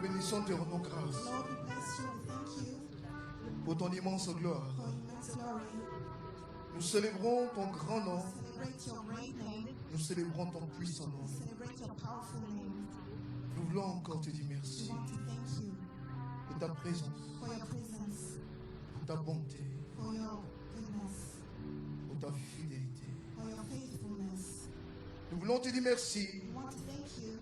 bénissons, te rendons grâce Lord, we bless you and thank you pour ton immense gloire. for your immense glory. Nous célébrons ton grand nom. Celebrate your great name. Nous célébrons ton puissant nom. Celebrate your powerful name. Nous voulons encore te dire We merci want to thank you pour ta présence, for your presence, pour ta bonté, for your goodness, pour ta fidélité. for your faithfulness. Nous voulons te dire merci We want to thank you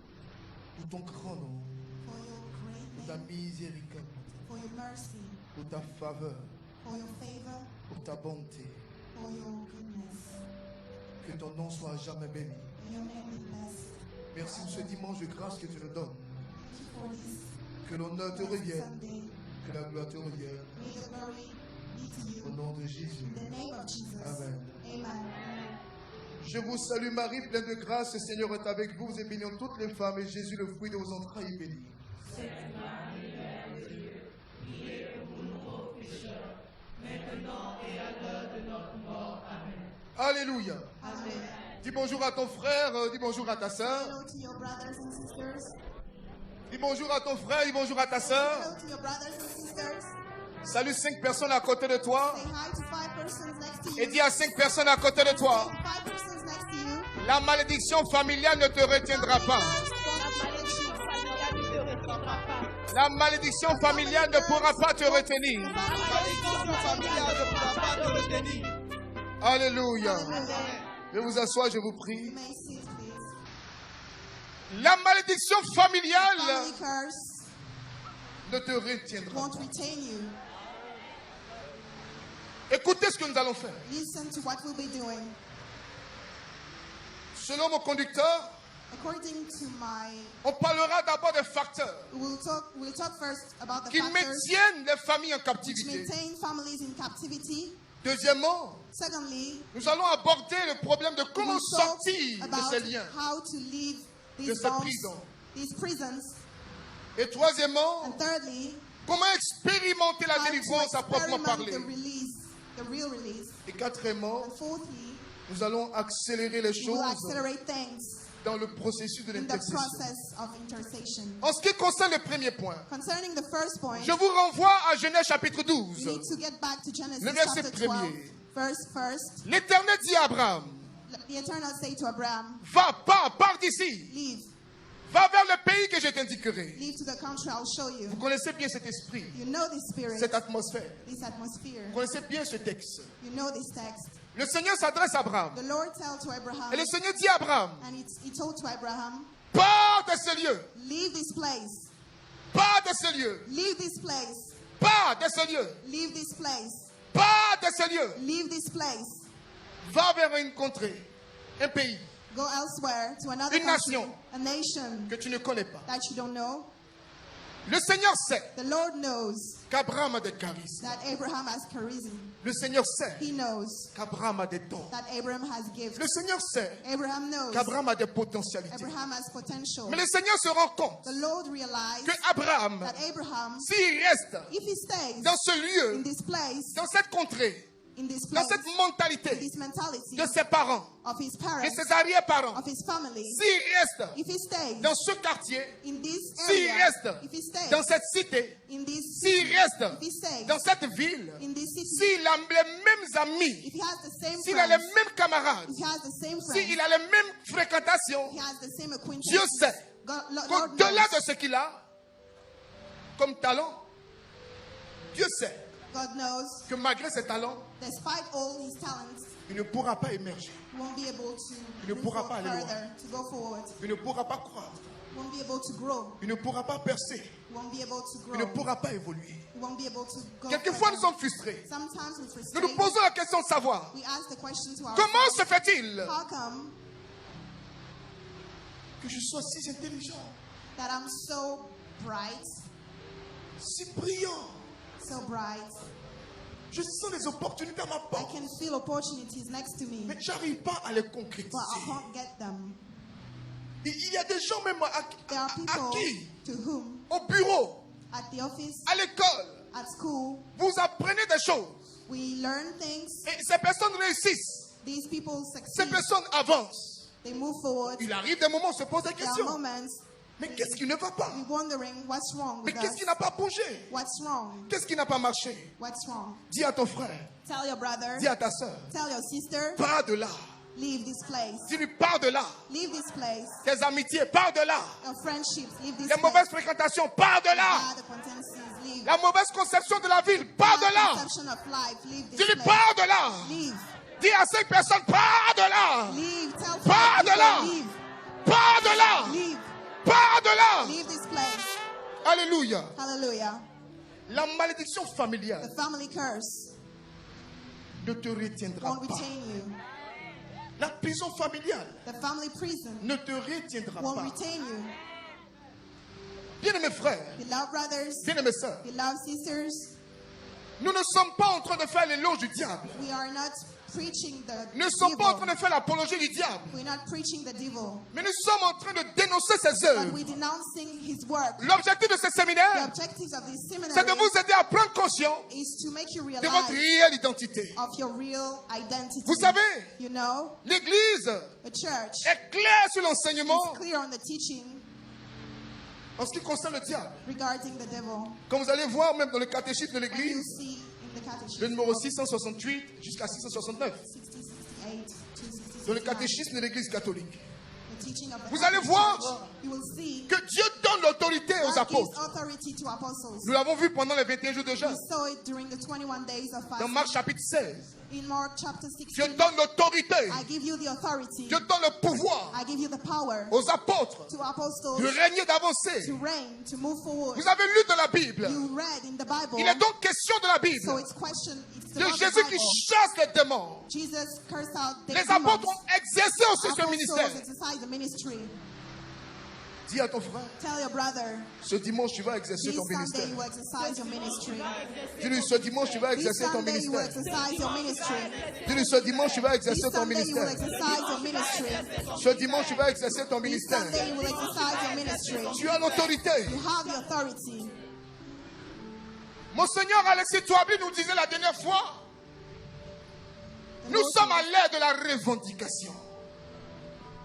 pour ton grand nom, for your great pour ta name, miséricorde, for your mercy, pour ta faveur, for your favor, pour ta bonté. for your goodness. Que ton nom soit jamais béni. May your name be blessed. Merci pour ce dimanche de grâce que tu nous donnes. Thank you for this Que l'honneur te revienne, Sunday. que la gloire te revienne. May the glory be to Au you. nom de Jésus. In the name of Jesus. Amen. Amen. Je vous salue Marie, pleine de grâce, le Seigneur est avec vous. Vous êtes bénie entre toutes les femmes et Jésus, le fruit de vos entrailles, est béni. Alléluia. Amen. Dis bonjour à ton frère, dis bonjour à ta soeur. Hello to your brothers and sisters. Dis bonjour à ton frère, dis bonjour à ta soeur. Hello to your brothers and sisters. Salue 5 personnes à côté de toi. Say hi to 5 persons next to Et you. dis à 5 personnes à côté de toi. 5 persons next to you. La malédiction familiale ne te retiendra pas. La malédiction familiale ne pourra pas te retenir. Alléluia. Je vous assois, je vous You prie. may sit, please. La malédiction familiale Family curse ne te retiendra won't pas. retain you. Écoutez ce que nous allons faire. Listen to what we'll be doing. Selon mon conducteur, According to my, on parlera d'abord des facteurs we'll talk first about the qui factors maintiennent les familles en which captivité. maintain families in captivity. Deuxièmement, Secondly, nous allons aborder le problème de comment we'll talk sortir de about ces liens. how to leave de these ces bonds, prisons. these prisons. Et troisièmement, And thirdly, comment expérimenter la how to délivrance à proprement experiment parler. the release, the real release. Et quatrièmement, And fourthly, nous allons accélérer les we will choses accelerate things dans le processus de in the l'intercession. process of intercession. En ce qui concerne le premier point, Concerning the first point, je vous renvoie à Genèse chapitre 12. we need to get back to Genesis Le verset chapter 12, premier. verse first. L'Éternel dit à Abraham, The Eternal say to Abraham, va, pars d'ici, leave, va vers le pays que je t'indiquerai. leave to the country I'll show you. Vous connaissez bien cet esprit, You know this spirit, cette atmosphère. this atmosphere. Vous connaissez bien ce texte. You know this text. Le Seigneur s'adresse à Abraham. The Lord told to Abraham, Et le Seigneur dit à Abraham, and he told to Abraham, pars de ce lieu, leave this place, pars de ce lieu, leave this place, pars de ce lieu, leave this place, pars de ce lieu. leave this place. Va vers une contrée, un pays Go elsewhere to another Une country, nation. a nation que tu ne connais pas. that you don't know. Le Seigneur sait The Lord knows qu'Abraham a des charismes. that Abraham has charisma. Le Seigneur sait He knows qu'Abraham a des dons. that Abraham has gifts. Le Seigneur sait Abraham knows qu'Abraham a des potentialités. Abraham has potential. Mais le Seigneur se rend compte The Lord realized que Abraham, that Abraham, s'il reste if he stays dans ce in lieu, this place, dans cette contrée, in this dans place, cette mentalité this mentality de ses parents, of his de parents, ses arrière-parents, of his family, s'il reste if he stays dans ce quartier, in this s'il area, reste if he stays dans cette cité, in this s'il city, reste if he stays dans cette ville, in this city, s'il a les mêmes amis, if he has the same s'il a les friends, mêmes camarades, if he has the same friends, s'il a les mêmes fréquentations, he has the same acquaintances, Dieu sait Lord qu'au-delà knows, de ce qu'il a comme talent, Dieu sait God knows, que malgré ses talents, despite all his talents, il ne pourra pas émerger, he won't be able to Il ne move pourra pas aller loin. further, to go forward, il ne pourra pas croître, he won't be able to grow, il ne pourra pas percer, he won't be able to il ne grow, pourra pas évoluer. he won't be able to go Quelquefois, nous further. sommes frustrés. Sometimes we Nous frustrate. nous posons la question de savoir We ask the question to comment ourselves, se fait-il how come que je sois si intelligent, that I'm so bright, si brillant. so bright, Je sens les opportunités à ma I porte, can feel opportunities next to me, mais j'arrive pas à les but I concrétiser. can't get them. Il y a des gens même There are à people qui, to whom, au bureau, at the office, à l'école, at school, vous apprenez des choses. we learn things. Et ces personnes réussissent. These people Ces succeed. personnes avancent. They move forward. Il arrive des moments où on se pose des There are questions. moments Mais qu'est-ce qui ne va pas? We're wondering what's wrong Mais with qu'est-ce us. qui n'a pas bougé? What's wrong? Qu'est-ce qui n'a pas marché? What's wrong? Dis à ton frère, Tell your brother. dis à ta soeur, Tell your sister. pars de là. Leave this place. Dis-lui, pars de là. Leave this place. Tes amitiés, pars de là. Your friendships. Leave this Les place. mauvaises fréquentations, pars de là. Bad acquaintances. Leave. La mauvaise conception de la ville, pars de Bad là. conception of life. Leave this Dis-lui, place. pars de là. Leave. Dis à 5 personnes, pars de là. Leave. Tell Pars five de là. people, leave. Pars de là. Leave. Pars de là. Leave this place. Alléluia. Hallelujah. La malédiction familiale The family curse ne te retiendra won't pas. retain you. La prison familiale The family prison ne te retiendra won't pas. retain you. Bien-aimés frères, Beloved brothers, bien-aimées sœurs, beloved sisters, nous ne sommes pas en train de faire l'éloge du diable. we are not preaching the Nous ne sommes pas en train devil. de faire l'apologie du diable. We're not preaching the devil, Mais nous sommes en train de dénoncer ses but œuvres. we're denouncing his work. L'objectif de ce The séminaire, objectives of this c'est de seminary vous aider à prendre conscience is to make you de votre realize réelle identité. of your real identity. Vous savez, You know, l'Église the church est claire sur is l'enseignement clear on the teaching en ce qui concerne le diable. regarding the devil. Comme vous allez voir même dans le catéchisme de And you l'Église, see in the le catechism numéro of 668 jusqu'à 669, 60, 68 to 60, dans le catéchisme de l'Église catholique, the teaching of the vous allez Catholic voir Church, you will see que Dieu donne l'autorité aux God gives apôtres. authority to apostles. Nous l'avons vu pendant les 21 jours de We jeûne. saw it during the 21 days of Dans fasting. Marc chapitre 16, In Mark chapter Dieu 16, donne l'autorité, I give you the authority. Dieu donne le pouvoir I give you the power aux apôtres to de apostles régner, d'avancer. to reign, to move forward. Vous avez lu dans la Bible, You read in the Bible. il est donc question de la So Bible, it's it's de about the Jésus qui Bible. chasse les démons. Jesus cursed out the Les demons. apôtres ont exercé aussi ce Apostles ministère. exercise the ministry. Dis à ton frère, Tell your brother, ce dimanche tu vas exercer this ton Sunday ministère. you will exercise your ministry. Dis-lui, ce dimanche tu vas This exercer ton Sunday you will ministère. exercise your ministry. Dis-lui, ce dimanche tu vas This exercer ton Sunday you will ministère. exercise your ministry. Ce dimanche tu vas exercer ton This ministère. Sunday you will exercise your ministry. Tu as l'autorité. You have the authority. Monseigneur Alexis Touabli nous disait la dernière fois, nous sommes à l'ère de la revendication.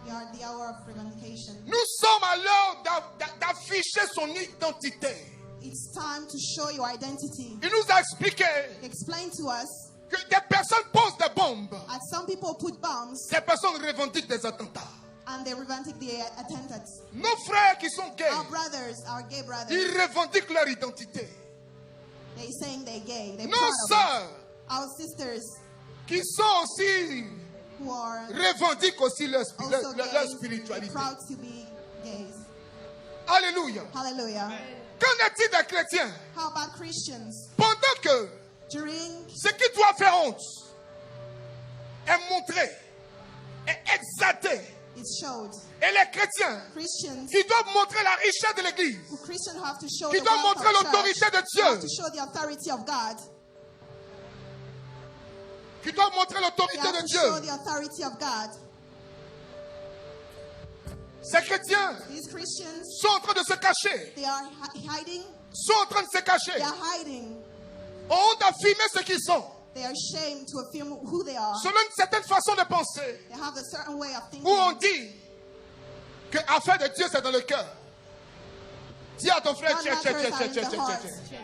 We are at the hour of revendication. Nous sommes à l'heure d'afficher son identité. It's time to show your identity. Il nous a expliqué Explain to us que des personnes posent des bombes. that some people put bombs Ces personnes revendiquent des attentats. and they revendic the attendants. Nos frères qui sont gays, Our brothers, our gay brothers, ils revendiquent leur identité. they saying they're gay. They're Nos proud of it. sœurs Our sisters qui sont aussi, who are revendiquent aussi leur also leur gay, spiritualité. proud to be gays. Alléluia. Hallelujah. Qu'en est-il des chrétiens? How about Christians? Pendant que During ce qui doit faire honte est montré, est exalté, it's showed. et les chrétiens Christians, qui doivent montrer la richesse de l'Église, Christians have to show qui the doivent wealth montrer of l'autorité church. de They have to Dieu, show the authority of God. qui doivent montrer They l'autorité have de to show Dieu. the authority of God. Ces chrétiens These Christians, sont en train de se cacher, they are hiding. sont en train de se cacher, They are hiding. ont honte d'affirmer ce qu'ils sont, They are ashamed to affirm who they are. selon une certaine façon de penser, They have a certain way of thinking. où on dit que l'affaire de Dieu c'est dans le cœur. Dis à ton frère, God tiens, tiens, matters tiens, are tiens, in tiens, the tiens, heart. tiens.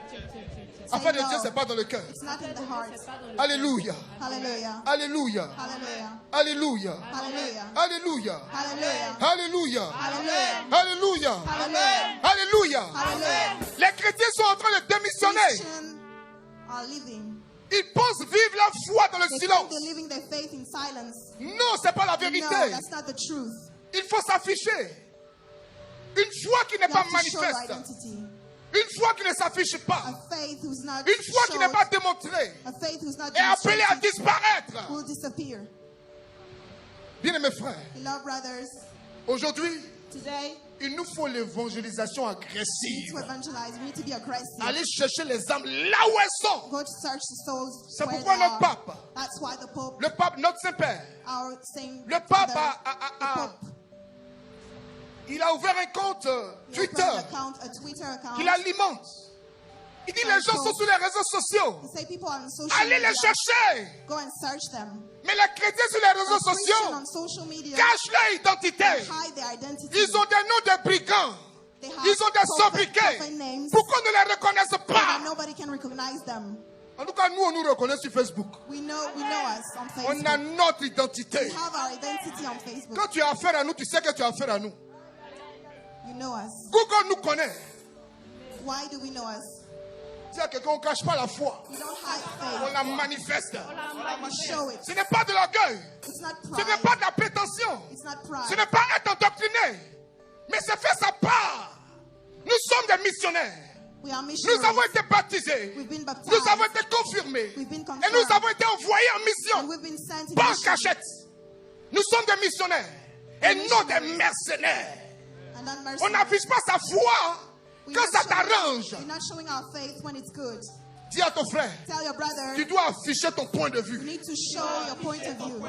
Say L'affaire de no. Dieu c'est pas dans le cœur. It's not in the heart. Alléluia, Hallelujah. alléluia, Hallelujah. alléluia, Hallelujah. alléluia, Hallelujah. alléluia, Hallelujah. alléluia, Hallelujah. alléluia. Hallelujah. Les chrétiens sont en train de démissionner. Christians are living. Ils pensent vivre la foi dans le They think silence. they're living their faith in silence. Non, c'est pas la No, vérité. that's not the truth. Il faut s'afficher. Une foi qui n'est You pas have to show your manifeste. identity. Une foi qui ne s'affiche pas. A faith who's not Une foi qui n'est showed, pas démontrée. a faith who's not Est appelée à demonstrated disparaître. will disappear. Bien mes frères, Beloved brothers, aujourd'hui, today il nous faut l'évangélisation we need agressive. to evangelize. We need to be aggressive. Aller chercher les âmes là où elles sont. Go to search the souls C'est where pourquoi they notre are. pape, That's why the Pope, le pape, notre Saint-Père, our same le pape father, a- the Pope, il a ouvert un compte he Twitter opened a Twitter account. qu'il alimente. Il dit les gens sont sur les réseaux sociaux. He say people on social Allez media, les chercher. go and search them. Mais les chrétiens sur les réseaux The Christians sociaux on social media cachent leur identité. hide their identity. Ils ont des noms de brigands. They have Ils ont des sobriquets. prophet names, Pourquoi on ne les reconnaisse so that pas? nobody can recognize them. En tout cas, nous, on nous reconnaît sur Facebook. We know us on On a Facebook. notre We identité. have our identity on Facebook. Quand tu as affaire à nous, tu sais que tu as affaire à nous. You know us. Google nous connaît. Why do we know us? Dis à quelqu'un, on ne cache pas la foi. We don't hide On faith. la manifeste. We show it. Ce n'est pas de l'orgueil. It's not Ce n'est pride. pas de la prétention. It's not Ce pride. n'est pas être endoctriné. Mais c'est faire sa part. Nous sommes des missionnaires. We are Nous missionaries. avons été baptisés. We've been baptized. Nous avons été confirmés. We've been Et confirmed. nous avons été envoyés en And mission. we've been sent in Pas en mission. cachette. Nous sommes des missionnaires. Et non des mercenaires. And not On mercenaries. n'affiche pas sa foi We're quand not ça showing- t'arrange. We're not showing our faith when it's good. Dis à ton frère, Tell your brother, tu dois afficher ton point de you vue. need to show your point of view.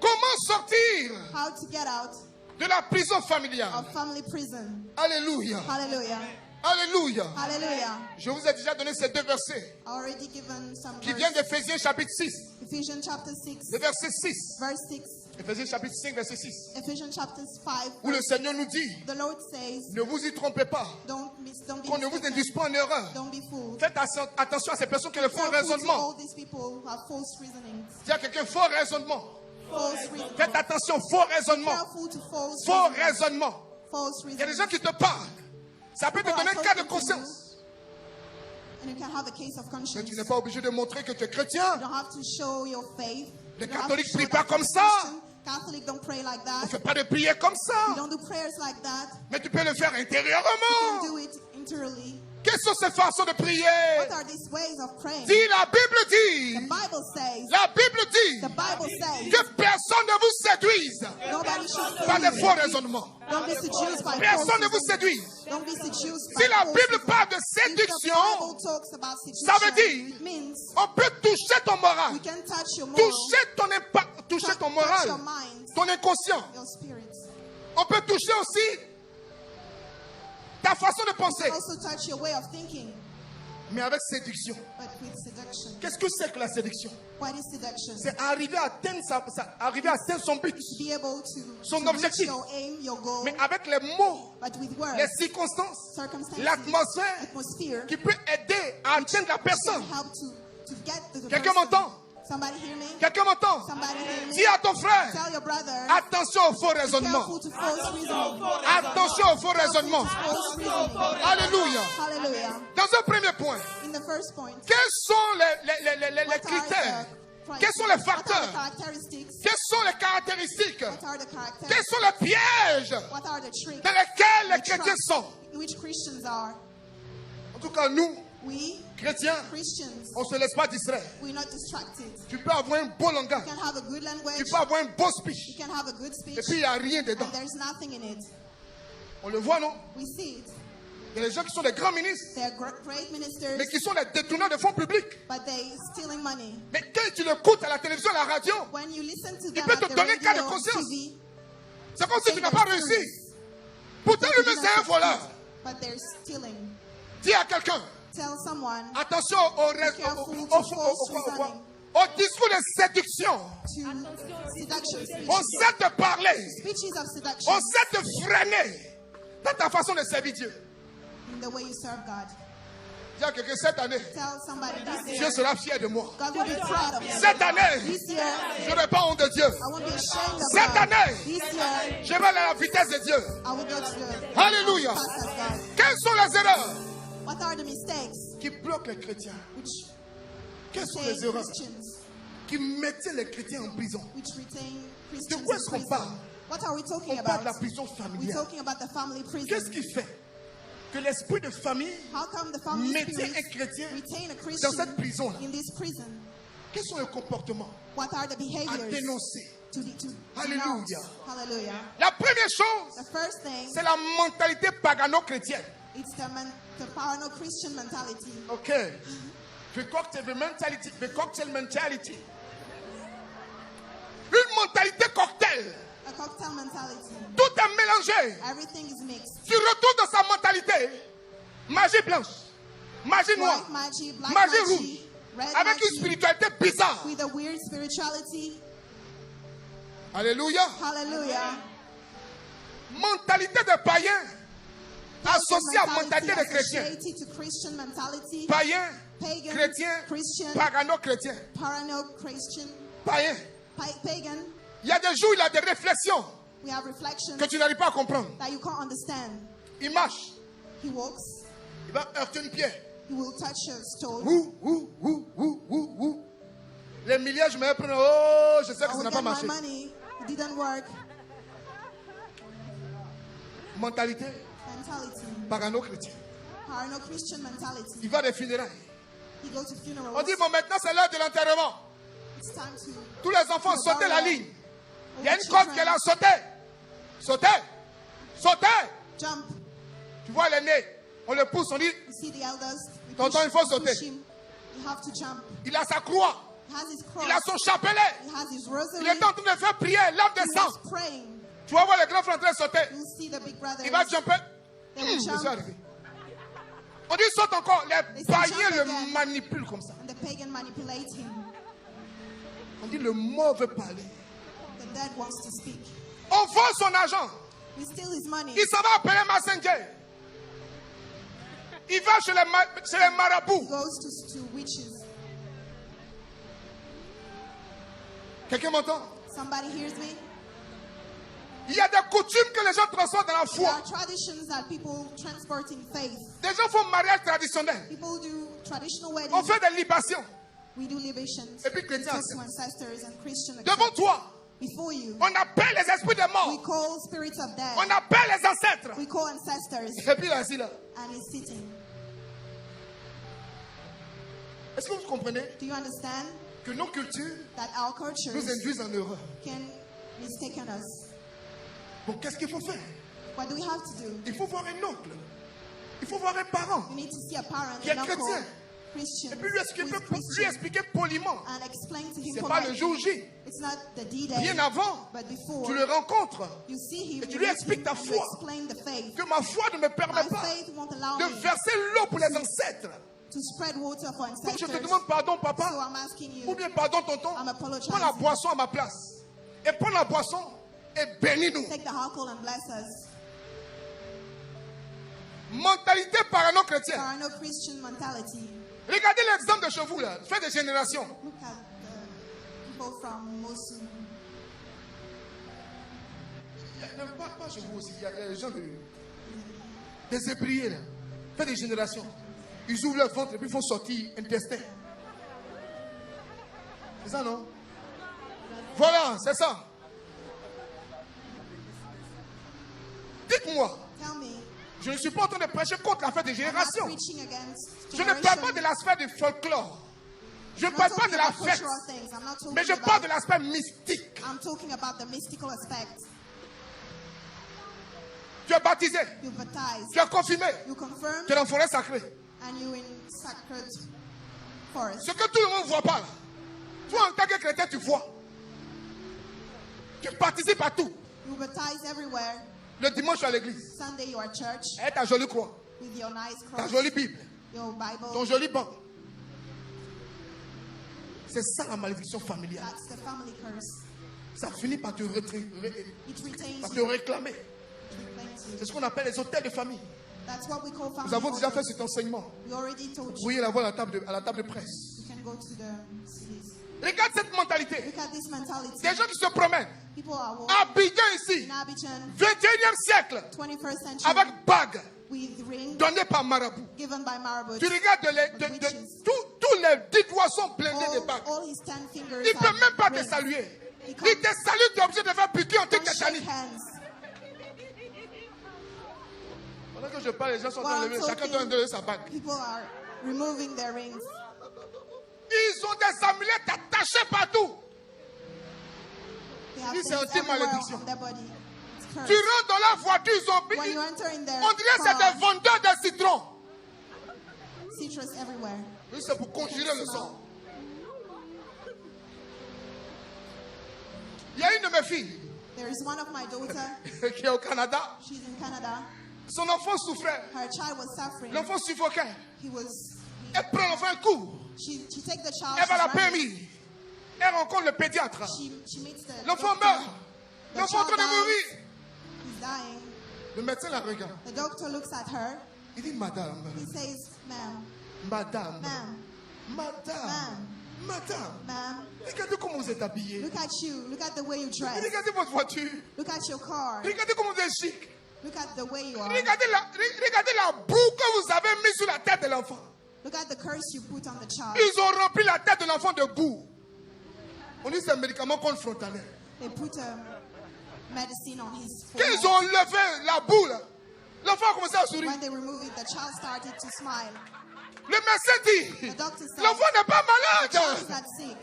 Comment sortir How to get out de la prison familiale? of family prison. Alléluia. Hallelujah. Alléluia. Hallelujah. Je vous ai déjà donné ces deux versets Already given some qui viennent verse. d'Éphésiens chapitre 6. Ephesians chapter 6, Le verset 6. verse 6. Éphésiens chapitre 5, verset 6. Ephesians chapter 5, Où le Seigneur nous dit, the Lord says, ne vous y trompez pas. don't be Qu'on ne vous mistaken. induise pas en erreur. Don't be fooled. Faites attention à ces personnes qui le font Careful to raisonnement. all these people who have false reasonings. Dis à quelqu'un, faux raisonnement. False reasoning. Faites attention, faux raisonnement. Careful to false Faux reasoning. raisonnement. False Il y a des reasoning. gens qui te parlent. Ça peut te donner un cas de conscience. And you can have a case of Mais conscience. tu n'es pas obligé de montrer que tu es chrétien. You don't have to show your faith. Les You don't have catholiques to show prient pas that comme you're ça. Christian. Catholics don't pray like On that. ne fait pas de prière comme You ça. don't do prayers like that. Mais tu peux le faire You intérieurement. can do it interiorly. Quelles sont ces façons de prier? What are these ways of praying? Dis, la Bible The dit. Bible says. La Bible dit The Bible says. que personne ne vous séduise Nobody should par des seduce faux you. raisonnements. Don't be seduced by Personne ne vous false séduise. reasoning. Don't be seduced by Si la false Bible reasoning. parle de If the séduction, Bible talks about ça veut seduction, dire it means on peut toucher ton moral, we can touch your moral, toucher ton touch moral, your mind, ton inconscient. your spirit. On peut toucher aussi ta façon de penser, Also touch your way of thinking, mais avec séduction. but with seduction. Qu'est-ce que c'est que la séduction? What is seduction? C'est arriver à atteindre, arriver à atteindre son but, To be able to Son reach objectif. your aim, your goal, mais avec les mots, but with words, les circonstances, circumstances, l'atmosphère atmosphere, qui peut aider à atteindre la can personne. help to get to the Quelqu'un person. m'entend? Somebody hear me? Quelqu'un m'entend? Somebody hear me? Dis à ton frère, Tell your brother, attention au faux raisonnement. careful to false reasoning. Attention au faux raisonnement. False reasoning. Alléluia. Hallelujah. Dans un premier point, In the first point, quels sont les what critères? are Quels sont les what are the facteurs? characteristics? Quelles sont les caractéristiques? What are the characters? Quels sont les pièges What are the tricks? dans lesquels les the chrétiens traps sont? in which Christians are? En tout cas, nous, We, chrétiens, Christians, on ne se laisse pas distraire. we're not distracted. Tu peux avoir un beau langage. You can have a good language. Tu peux avoir un beau You speech. can have a good speech. Et puis, il n'y a rien dedans. And there's nothing in it. On le voit, non? We see it. Il y a des gens qui sont des grands ministres, They're great ministers, mais qui sont des détourneurs de fonds publics. but they stealing money. Mais quand tu l'écoutes à la télévision, à la radio, When you listen to il them peut at te the donner un cas de radio, conscience. TV, C'est comme si tu n'as pas réussi. Pourtant, they lui-même, didn't c'est un voleur. succeed, but they're stealing. Dis à quelqu'un, Tell someone attention au discours de séduction. to seduction speech. On sait te parler. Speeches of seduction On sait te freiner dans ta façon de servir Dieu. in the way you serve God. Dis à quelqu'un, cette année, Tell somebody this Dieu year, sera fier de moi. God will be proud of you. Cette année, This year, je n'aurai pas honte de Dieu. I won't be ashamed of Cette God. année, This year, je vais à la vitesse de Dieu. I will go to the Alléluia. fast as God. Quelles sont les erreurs What are the mistakes qui bloquent les chrétiens? which Quelles sont retain les erreurs Christians, qui mettaient les chrétiens en prison? which retain De Christians quoi in est-ce qu'on prison? parle? What are we talking On parle de la about? prison We're familiale. talking about the family prison. Qu'est-ce qui fait que l'esprit de famille How come the family mettait spirit un chrétien retain a dans Christian cette prison-là? in this prison? Quels sont les comportements What are the à behaviors dénoncer? to Alléluia. denounce? Hallelujah. La première chose, The first thing, c'est la mentalité pagano-chrétienne. it's the parano Christian mentality. Ok. The cocktail mentality. The cocktail mentality. Une mentalité cocktail. A cocktail mentality. Tout est mélangé. Everything is mixed. Tu retournes dans sa mentalité. Magie blanche. Magie noire. White magie, black Magie magie, rouge. red Avec une magie, spiritualité bizarre. with a weird spirituality. Alléluia. Hallelujah. Mentalité de païen. associé à la mentalité des chrétiens. associated to Christian mentality, Païens, pagan, chrétiens, Christian, pagano-chrétiens. parano-Christian, Païens. pagan. Il y a des jours où il a des réflexions We have reflections que tu n'arrives pas à comprendre. that you can't understand. Il marche, He walks, il va heurter une pierre. he will touch a stone. Les milliers, je me prends. Oh, je sais que I ça will n'a get pas my marché. money. It didn't work. Mentalité Mentality. pagano-chrétien. Parano-Christian mentality. Il va des funérailles. He goes to On funerals. dit, bon, maintenant c'est l'heure de l'enterrement. It's time to Tous les enfants ont sauté la ligne. Il y a une corde qui est là, sauté. Sauté. Sauté. jump. Tu vois l'aîné, on le pousse, on dit, You see the elders. We Tonton, il faut we sauter. push him. You have to jump. il a sa croix, He has his cross. il a son chapelet. He has his Il rosary. est en train de faire prier, l'âme He descend. was praying. Tu vas voir le grand frère en train de sauter. You see the big brothers. Il va jumper. They will Je suis jump. arrivé. On dit saute encore. Les They say païens jump le again. manipulent comme ça. And the pagan manipulate him. On dit le mort veut parler. The dead wants to speak. On vole son argent. We steal his money. Il s'en va appeler Messenger. Il va chez les He marabouts. goes to witches. Quelqu'un m'entend? Somebody hears me? Il y a des coutumes que les gens transforment dans la There are foi. traditions that people transport in faith. Des gens font mariage traditionnel. People do traditional On weddings. fait des libations. We do libations. Et puis chrétiens We talk to acceptent. ancestors and Christian Devant accept. toi, Before you. on appelle les esprits des We morts. call spirits of death. On appelle les ancêtres. We call ancestors. Et puis là, assis là. And he's sitting. Est-ce que vous comprenez Do you understand que nos cultures that our cultures nous induisent en erreur? can mistake us? Donc qu'est-ce qu'il faut faire? What do we have to do? Il faut voir un oncle. Il faut voir un parent. We need to see a parent, Qui est an uncle, chrétien. Christian, Et puis lui expliquer, who is Christian, poliment. and explain to him C'est pas le politely. jour J. It's not the D-Day, Bien avant, but before tu le rencontres. you see him, et tu you lui meet expliques him, ta and you foi. explain the faith. Que ma foi ne me My permet pas faith won't allow de me verser l'eau pour les ancêtres. to spread water for Donc je ancestors. te demande pardon, So papa. I'm asking Ou you, bien pardon, tonton. I'm apologizing. Prends la boisson à ma place. Et prends la boisson et bénis-nous. take the alcohol and bless us. Mentalité parano-chrétienne. Parano Christian mentality. Regardez l'exemple de chez vous là. Fait des générations. Look at the people from Mosul. Pas chez vous aussi. Il y a des gens des ébriers là. Fait des générations. Ils ouvrent leur ventre et puis ils font sortir intestin. C'est ça, non? Voilà, c'est ça. Dites-moi, Tell me, je ne suis pas en train de prêcher contre la fête des I'm not générations. preaching against Je ne parle pas generation. de l'aspect du folklore. Je ne I'm not parle pas talking de la about fête. cultural things. I'm not Mais je talking parle de about, l'aspect mystique. I'm talking about the mystical aspect. Tu es baptisé. You baptize, Tu es confirmé. you confirm, Tu es dans la forêt sacrée. and you in sacred forest. Ce que tout le monde ne voit pas là. Toi, en tant que chrétien, tu vois. Tu participes à tout. You baptize everywhere. Le dimanche à l'église. Sunday you are at church Et ta jolie croix. with your nice Ta cross, jolie Bible. your Bible. Ton joli banc. C'est ça la malédiction familiale. That's the family curse. Ça finit par te, It retains par te you. réclamer. Thank you. C'est ce qu'on appelle les hôtels de famille. That's what we call family. Nous avons déjà fait altars. cet enseignement. We already told Vous you. pourriez l'avoir à la table de presse. You can go to the cities. Regarde cette mentalité. Look at this mentality. Des gens qui se promènent. People are walking Abidjan ici. in Abidjan, 21e siècle. 21st century, Avec bague. with ring Donnée par marabout. given by Marabut. Tu regardes tous les 10 doigts sont blindés de bagues. All his 10 fingers Il ne peut have même pas te rings. saluer. He Il can't- te salue, tu es obligé de faire piquer en Don't tic shake tétanique. hands. Pendant que je parle, les gens sont en While train de lever. I'm Chacun doit talking, donner sa bague. People are removing their rings. Ils ont des amulettes attachées partout. They have This is things everywhere anti-malédiction. on their body. It's Tu cursed. rentres dans la voiture, ils ont When you enter in there, on dirait que c'est des vendeurs de citron. citrus everywhere. Oui, c'est pour conjurer le sang. Il y a une de mes filles There is one of my daughter. qui est au Canada. She's in Canada. Son enfant souffrait. Her child was suffering. L'enfant suffoquait. He was. Elle prend l'enfant un coup. She take the child. Elle va à la she's running. PMI. Elle rencontre le pédiatre. She meets the L'enfant doctor. meurt. The L'enfant est en train child de dies. mourir. He's dying. Le médecin la regarde. The doctor looks at her. Il dit, madame, He says, ma'am, madame, ma'am, madame, madame. ma'am, Regardez comment vous êtes habillés. look at you. Look at the way you dress. Regardez votre voiture. Look at your car. Regardez comment vous êtes chic. Look at the way you are. Regardez la boue que vous avez mise sur la tête de l'enfant. Look at the curse you put on the child. Ils ont rempli la tête de l'enfant de boue. On dit c'est un médicament contre frontalier. They put medicine on his Quand ils forehead. ont levé la boue, là, l'enfant a commencé à sourire. When they removed it, the child started to smile. Le médecin dit, The doctor said, l'enfant n'est pas the child is malade. not sick.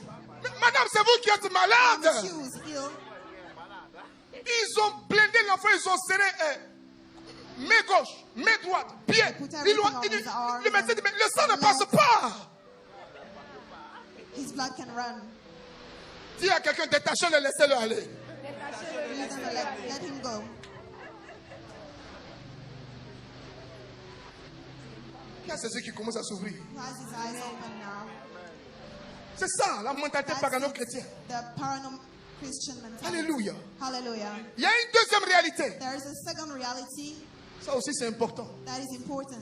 Madame, c'est vous qui êtes And malade. she was ill. Ils ont blindé l'enfant, ils ont serré main gauche, main droite, pied. put everything on his arms Le médecin dit, mais le sang ne and passe legs. pas. His blood can run. Dis à quelqu'un, détachez-le, laissez-le aller. Release him and let him go. Qu'est-ce que c'est qui commence à s'ouvrir? Who has his eyes open now? C'est ça, la mentalité That's pagano-chrétienne. the parano Christian mentality. Alléluia. Hallelujah. Il y a une deuxième réalité. There is a second reality Ça aussi, c'est important. that is important.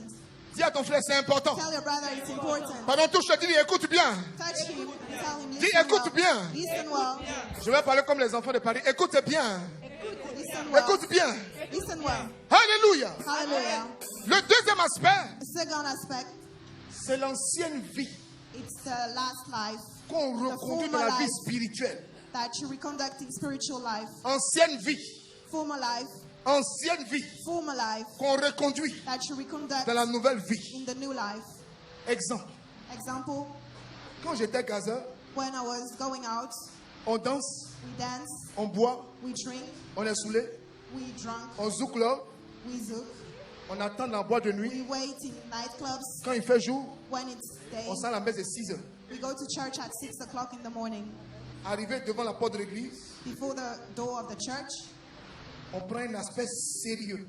Dis à ton frère, c'est important. Tell your brother it's important. Pendant tout, je te dis, écoute bien. Touch him and tell him, Dis, listen écoute well. bien. Listen well. Je vais parler comme les enfants de Paris. Écoute bien. Listen well. Écoute bien. Listen well. Alléluia. Hallelujah. Le deuxième aspect, The second aspect, c'est l'ancienne vie it's the last life qu'on reconduit dans la vie spirituelle. that you reconduct in spiritual life. Ancienne vie. Former life, Ancienne vie former life qu'on reconduit that you reconduct dans la nouvelle vie. in the new life. Exemple. Example, Quand j'étais gazeur, when I was going out, on danse, we dance, on boit, we drink, on est saoulé, we drunk, on zouk là, we zouk, on attend dans la boîte de nuit. we wait in nightclubs. Quand il fait jour, When it's day, on sent la messe de 6 heures. we go to church at 6 o'clock in the morning. Arrivé devant la porte de l'église, Before the door of the church, on prend un aspect sérieux.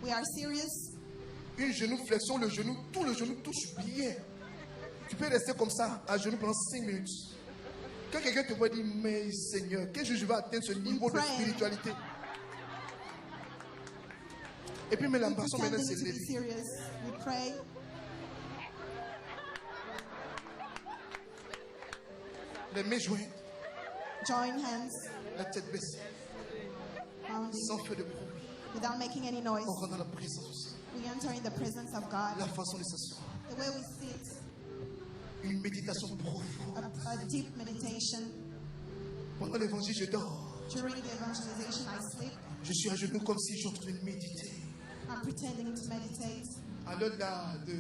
we are serious. Une genou flexion, le genou, tout le genou touche bien. Tu peux rester comme ça, à genoux pendant 5 minutes. Quand quelqu'un te voit dire, mais Seigneur, quel jour je vais atteindre ce niveau de pray. spiritualité? Et puis, mais la We personne maintenant pretending s'est to be levée. serious. We pray. Les mains jointes, Join hands, la tête baissée, pounding, sans feu de bruit. without making any noise. On rentre dans la présence. We enter in the presence of God. La façon de s'asseoir. The way we sit, Une méditation profonde. a deep meditation. Pendant l'évangile, je dors. During the evangelization, I sleep. Je suis à genoux comme si j'étais en train de méditer. I'm pretending to meditate. À l'heure de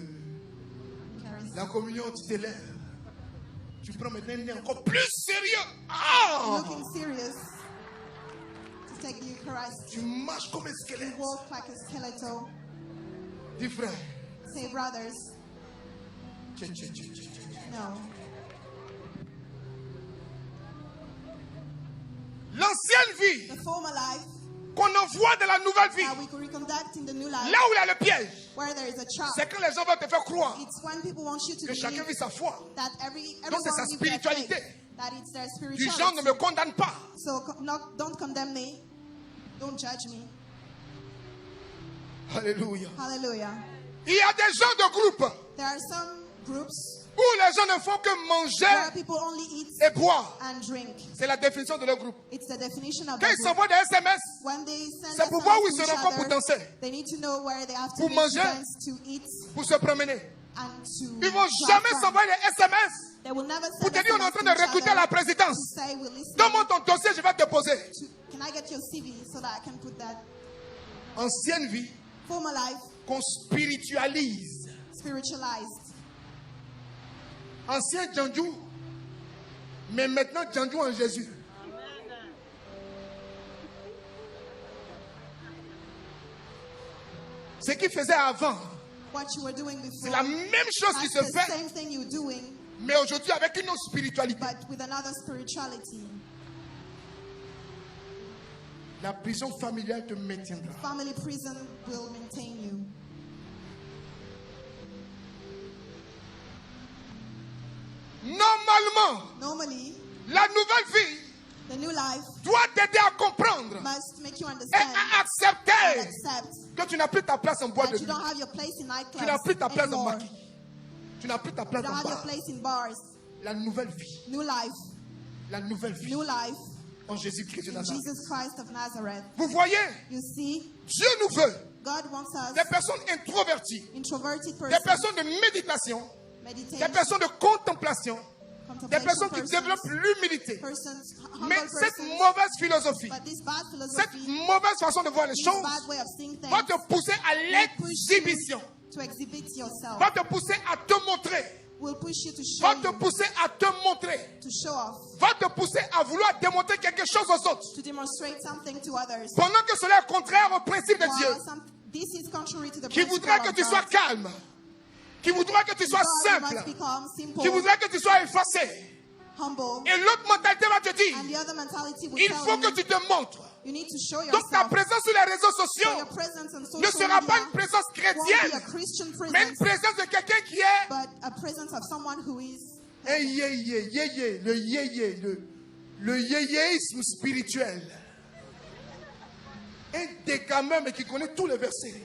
Charis- la communion, tu t'élèves. Tu prends maintenant un nez encore plus sérieux. Ah! Looking serious to take the Eucharist. Tu marches comme un squelette. Walk like a skeleton. Dis frère. Say, brothers, Tchè, tchè, tchè, tchè, tchè. no. L'ancienne vie The former life qu'on envoie dans la nouvelle vie, that we could reconduct in the new life, là où il y a le piège, where there is a trap. c'est quand les gens veulent te faire croire It's when people want you to que chacun believe vit sa foi. that Donc c'est sa everyone lives their faith, spiritualité. that it's their Du genre ne spirituality. me condamne pas. So don't condemn me. Don't judge me. Alléluia. Hallelujah. Il y a des gens de groupe There are some groups où les gens ne font que where manger people only eat et boire. and drink. C'est la définition de leur groupe. It's the definition of Quand the ils group. s'envoient des SMS, When they send c'est pour voir où ils SMS se to each rencontrent pour other, danser, they need to know where they have to pour meet manger. to dance, to eat, pour se promener. and to Ils vont to jamais have fun. s'envoyer des SMS They will never pour send te dire on est en SMS train to de each recruter à la other présidence. to say we're listening. Donne-moi ton dossier, je vais te poser. Can I get your CV so that I can put that? Ancienne vie Former life, qu'on spiritualise. spiritualized. Ancien Djandjou, mais maintenant Djandjou en Jésus. Ce qu'il faisait avant, What you were doing c'est before, la même chose qui that's se the fait, same thing you're doing, mais aujourd'hui avec une autre spiritualité. but with another spirituality. La prison familiale te maintiendra. Family prison will maintain you. Normalement, Normally, la nouvelle vie, The new life doit t'aider à comprendre must make you et understand à and accepter accept que tu n'as plus ta place en boîte that de you nuit. don't have your place in Tu n'as nightclubs plus ta place en anymore. maquis. Tu n'as plus ta You place don't en have your bar. place in bars. La nouvelle vie. New life. La nouvelle vie. New life En Jésus-Christ de in Nazareth. Jesus Christ of Nazareth. Vous voyez, You see, Dieu nous veut God wants us, des personnes introverties, introverted des persons, personnes de méditation, des meditation, personnes de contemplation, des contemplation personnes qui développent l'humilité. persons, Mais humble cette persons. mauvaise philosophie, But this bad cette philosophy, mauvaise façon de voir les this choses bad way of seeing va things, te pousser à will push you l'exhibition, to exhibit yourself, va te pousser à te montrer, will push you to va show te you, pousser à te montrer, to show off, va te pousser à vouloir démontrer quelque chose aux autres. to demonstrate something to others. Pendant que cela est contraire au principe de Dieu, While this is contrary to the qui principle voudrait que of tu sois God. calme, qui voudrait que tu sois God, you must simple, become simple, qui voudrait que tu sois effacé. humble, Et l'autre mentalité va te and dire, the other mentality will il tell faut que you, tu te montres. you need to show Donc ta yourself. présence sur les réseaux So sociaux your presence on ne social sera pas media une présence won't be a chrétienne, Christian mais une presence, présence de quelqu'un qui est but a presence of someone who is un le yéyéisme spirituel. Un dégameuse mais qui connaît tous les versets.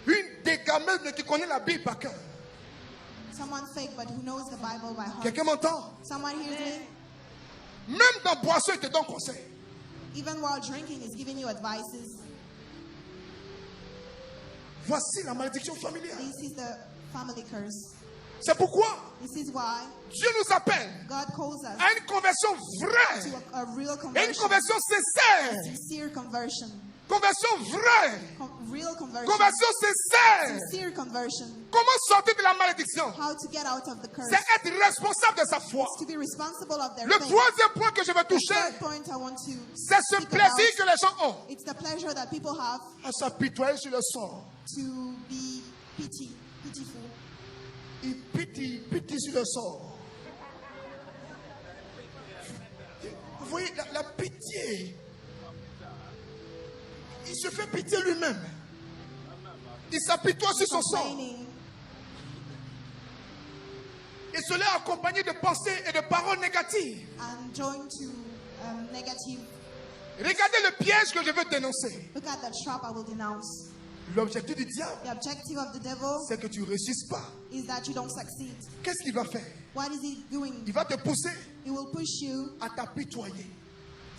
Une dégameuse mais qui connaît la Bible par cœur. someone fake but who knows the Bible by heart. Quelqu'un m'entend? Someone hears me? Même dans boisson, il te donne conseil. Even while drinking, is giving you advices. Voici la malédiction familiale. This is the family curse. C'est pourquoi This is why Dieu nous appelle God calls us à une conversion vraie, to a real et une conversion, conversion sincère, sincere conversion, conversion vraie, real conversion, conversion sincère. sincere conversion. Comment sortir de la malédiction? How to get out of the curse? C'est être responsable de sa foi. To be responsible of their Le faith. troisième point que je veux The toucher, third point I want to c'est ce speak plaisir about, que les gens ont it's the pleasure that people have à s'apitoyer sur le sort. to be pitiful. Ils pitient sur le sort. Vous voyez, la pitié. Il se fait pitié lui-même. Il s'apitoie sur son sort. Complaining. Et cela est accompagné de pensées et de paroles négatives. And joined to negative. Regardez le piège que je veux dénoncer. Look at the trap I will denounce. L'objectif du diable, The objective of the devil c'est que tu ne réussisses pas. is that you don't succeed. Qu'est-ce qu'il va faire? What is he doing? Il va te pousser He will push you à t'apitoyer,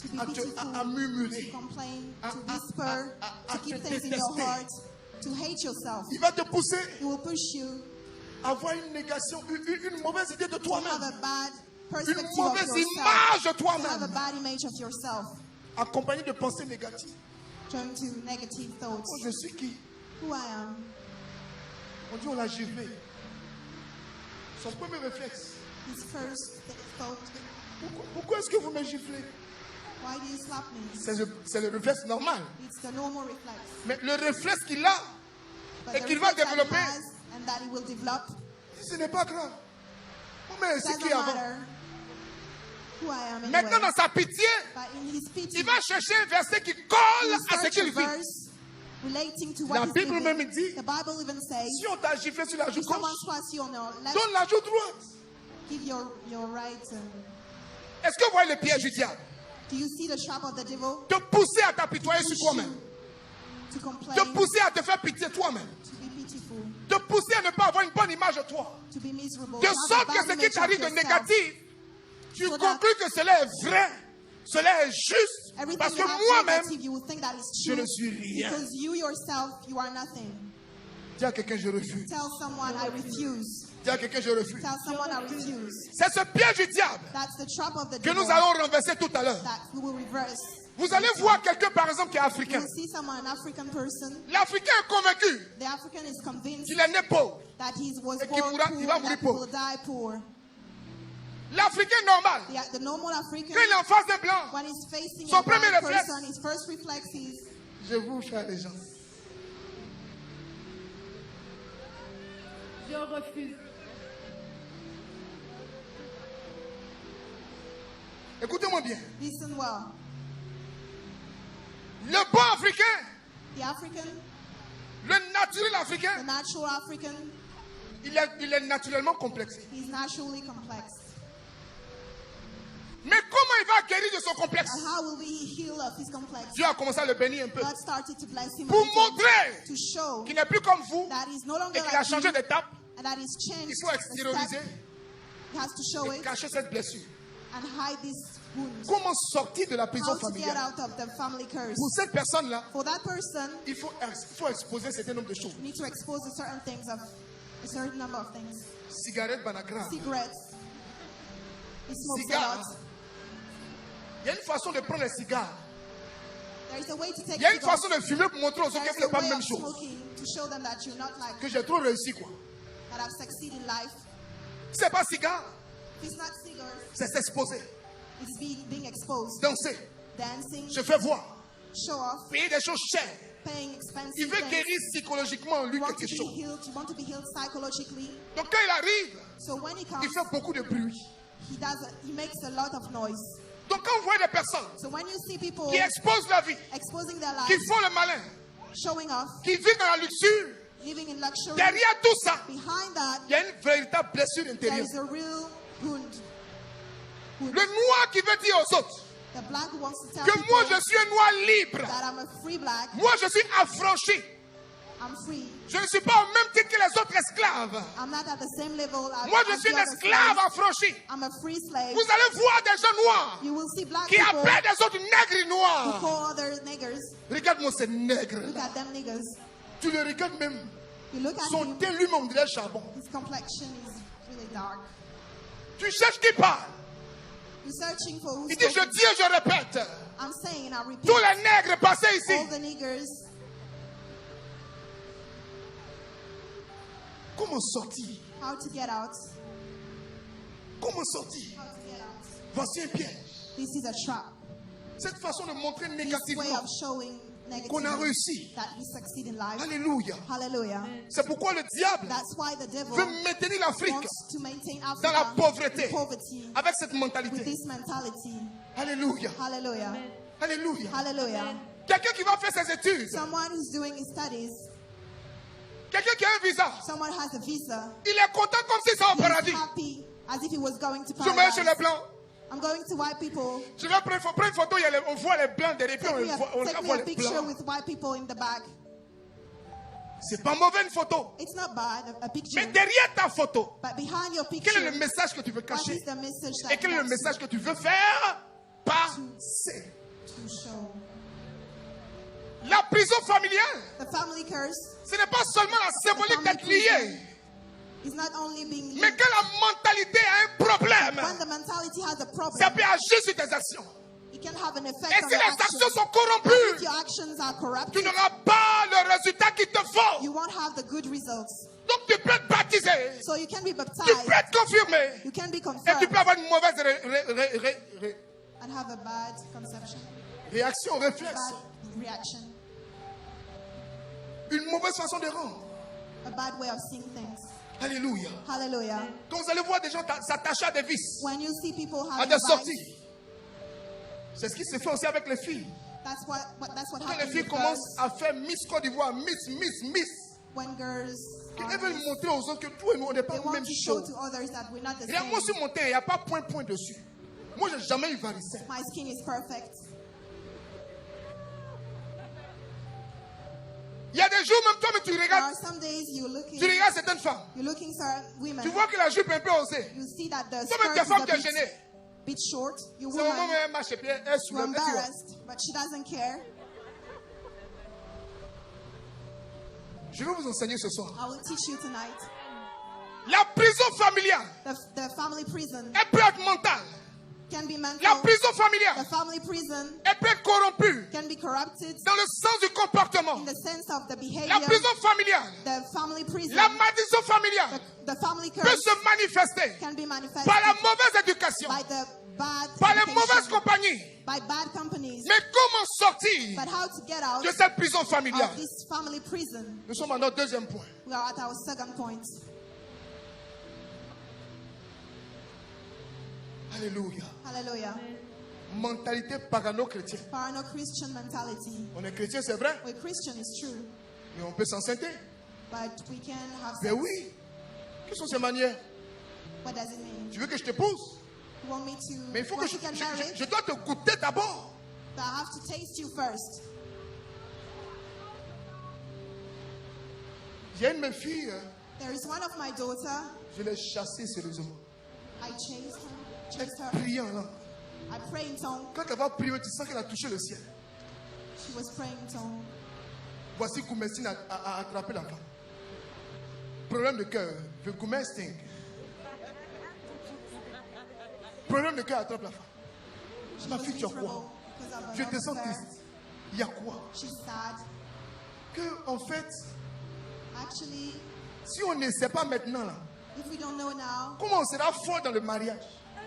to be à pitiful, murmurer. to complain, à- to à- whisper, à- à to keep te things in your détester. heart, to hate yourself. Il va te pousser He will push you à avoir une négation, une mauvaise idée de to have a toi-même. bad Une perspective of mauvaise yourself. image de To have a toi-même. bad image of yourself. Accompagné de pensées négatives. Joined to negative thoughts. Oh, je suis qui? Who I am. On dit on l'a giflé. Son premier réflexe. His first thought. Pourquoi est-ce que vous me giflez? Why do you slap me? C'est le réflexe normal. It's the normal reflex. Mais le réflexe qu'il a, But et the qu'il va reflex that he développer, has and that he will develop, ce n'est pas grave. Oh, mais c'est doesn't qui avant? matter who I am Maintenant, anyway. dans sa pitié, But in his pity, il va chercher un verset qui he colle à ce search qu'il a vit. verse relating to La what he's Bible living. même dit, The Bible even says, si on t'a giflé sur la joue if someone gauche, swats you on your left, donne la joue droite. give your right. Est-ce que vous voyez le piège du diable? Do you see the trap of the devil? Te pousser à t'apitoyer sur Push toi-même. you to complain, Te pousser à te faire pitié toi-même. to be pitiful, Te pousser à ne pas avoir une bonne image de toi. to be miserable, De to have a sorte que bad ce qui image of t'arrive de yourself. négatif, tu So that conclus que cela est vrai, cela est juste, Everything parce que you have moi-même, negative, you will think that is je true. ne suis rien. Because you yourself, you are nothing. Dis à quelqu'un, je refuse. Tell someone I refuse. Dis à quelqu'un, je refuse. Tell someone I refuse. C'est ce piège du diable That's the trap of the que devil nous allons renverser tout à l'heure. that we will reverse. Vous allez voir quelqu'un, par exemple, qui est You africain. will see someone, an African person. L'Africain est convaincu The African is convinced qu'il est né pauvre. that he was Et qu'il born mourra- poor, il va and mourir that he pauvre. will die poor. L'Africain normal, The normal African, quand il est en face d'un blanc, when he's facing son a premier black réflexe, person, his first reflex is, je vous fais les gens. Je refuse. Écoutez-moi bien. listen well. Le bon africain, The African, le naturel the africain, natural African, il est naturellement complexé. he's naturally complex. Mais comment il va guérir de son complexe? And how will he heal of his complex? Dieu a commencé à le bénir un peu. God started to bless him a Pour little montrer to show qu'il n'est plus comme vous that he's no longer et qu'il a like changé you d'étape. and that he's changed. Il faut extérioriser He has to show et it cacher cette blessure. and hide this wound. Comment sortir de la prison How to get familiale? out of the family curse. Pour cette personne-là, For that person, il faut exposer un certain nombre de choses. you need to expose a certain things of a certain number of things. Cigarette, banacra. Cigarettes. He smokes a Cigares. lot. Il y a une façon de prendre les cigares. There is a way to take Il y a une cigars. façon de fumer pour montrer aux autres There que is vous n'êtes a pas way la même of chose. smoking to show them that you're not like Que j'ai trop réussi, quoi. that I've succeeded in life. C'est pas cigare, It's not cigars. c'est s'exposer, It's being exposed. danser, Dancing, se faire voir, show off, payer des choses chères. paying expensive Il veut things. guérir psychologiquement en lui You want quelque to be chose. healed. You want to be healed psychologically. Donc quand il arrive, So when he il comes, fait beaucoup de bruit. he makes a lot of noise. Donc quand vous voyez des personnes So when you see people qui exposent la vie, exposing their qui lives, font le malin, showing off, qui vivent dans la luxure, living in luxury, derrière tout ça, behind that, il y a une véritable blessure there intérieure. is a real wound. Le noir qui veut dire aux autres The black who wants to tell que people moi je suis un noir libre. that I'm a free black, Moi je suis affranchi. I'm free. Je ne suis pas au même titre que les autres esclaves. I'm not at the same level as, Moi je as suis the un other esclave slaves. affranchi. I'm a free slave. Vous allez voir des gens noirs You will see black qui people appellent des autres nègres who noirs. call other niggers. Regarde-moi ces nègres. Look at them niggers. Tu le regardes même. You look at Son him, teint lui-même on dirait charbon. his complexion is really dark. Tu cherches qui parle. You're searching for who's Il dit je spoken. dis et je répète. I'm saying, I repeat, Tous les nègres passez ici. all the niggers. Comment sortir? How to get out. Comment sortir? How to get out. Voici un piège. This is a trap. Cette façon de montrer This way négativement of showing qu'on a negatively réussi. that we succeed in life. Alléluia. Hallelujah. C'est pourquoi le diable That's why the devil veut maintenir l'Afrique wants to maintain dans la Africa pauvreté in poverty avec cette with mentalité. this mentality. Alléluia. Hallelujah. Alléluia. Hallelujah. Quelqu'un qui va faire ses études, Someone who's doing his studies, quelqu'un qui a un visa, someone has a visa, il est content comme si c'était au he's paradis. happy as if he was going to Je vais chez les paradise. blancs. I'm going to white people. Je vais prendre une photo, on voit les blancs derrière, puis on Take me voit a les picture blancs. with white people in the back. C'est pas mauvais une photo. It's not bad, a picture. Mais derrière ta photo, But behind your quel picture, est le message que tu veux what cacher? is the message Et that quel est you le want message que tu veux faire passer? to show? La prison familiale, The family curse ce n'est pas seulement la symbolique d'être lié, is not only being mais linked. que la mentalité a un problème. When the mentality has a Ça problem, peut agir sur tes actions. it can have an effect Et on si your les actions actions. sont If corrompues, your actions are tu corrupted, n'auras pas le résultat qu'il te faut. you won't have the good results. Donc tu peux être baptisé, So you can be tu baptized, peux être confirmé, you can be et tu confirmed, peux avoir une mauvaise and have a bad conception, réaction, réflexe, bad reaction, une mauvaise façon de rendre. a bad way of seeing things. Alléluia. Hallelujah. Quand vous allez voir des gens s'attacher à des vices, When you see people à having des vices, sorties, c'est ce qui se fait aussi avec les filles. that's what Quand les happens filles with commencent girls. à faire Miss Côte d'Ivoire, Miss, When girls are elles veulent nice, montrer aux autres que toi et nous, on n'est pas they la want même to show chose. to others that we're not the Regarde, moi same. sur mon teint, il n'y a pas point dessus. Moi, j'ai jamais eu varicelle. My skin is perfect. Il y a des jours, même toi, mais tu There regardes, are some days tu regardes certaines femmes. you're looking certain women. Tu vois que la jupe est un peu osée. You see that the Toi, même skirt tes is femmes, a tu es gêné. bit short. You C'est au moment où woman, elle marche et puis elle you're soulève. Elle soulève. embarrassed, but she doesn't care. Je vais vous enseigner ce soir. I will teach you tonight. La prison familiale, The family prison elle peut être mentale. can be La mental. prison The familiale, family prison elle peut être corrompue can be corrupted dans le sens du comportement. in the sense of the La behavior. prison familiale, The family prison, la malédiction familiale the family peut curse se manifester can be manifested par la mauvaise éducation, by the bad par les mauvaises education, compagnies. by bad companies. Mais comment sortir But how to get out de cette prison familiale? of this family prison? Nous sommes à notre deuxième point. We are at our second point. Alléluia. Hallelujah. Mentalité pagano-chrétienne. Parano Christian mentality. On est chrétien, c'est vrai, We're Christian, it's true, mais on peut s'enceinte. but we can have Ben sex. oui. Quelles sont ces manières? What does it mean? Tu veux que je t'épouse? You want me to, Mais il faut que want to get married? je dois te goûter d'abord. But I have to taste you first. J'ai une de mes filles, There is one of my daughter. je l'ai chassée sérieusement. I chased her. Elle Chased her. priait en langue. I pray in tongue. Quand elle va prier, tu sens qu'elle a touché le ciel. She was praying in tongue. Voici Koumestine a attrapé la femme. Problème de cœur. Le Koumestine. Problème de cœur attrape la femme. Ma fille, tu as quoi? Je te sens triste. Il y a quoi? She's sad. Que, en fait, Actually, si on ne sait pas maintenant, là, if we don't know now, comment on sera fort dans le mariage?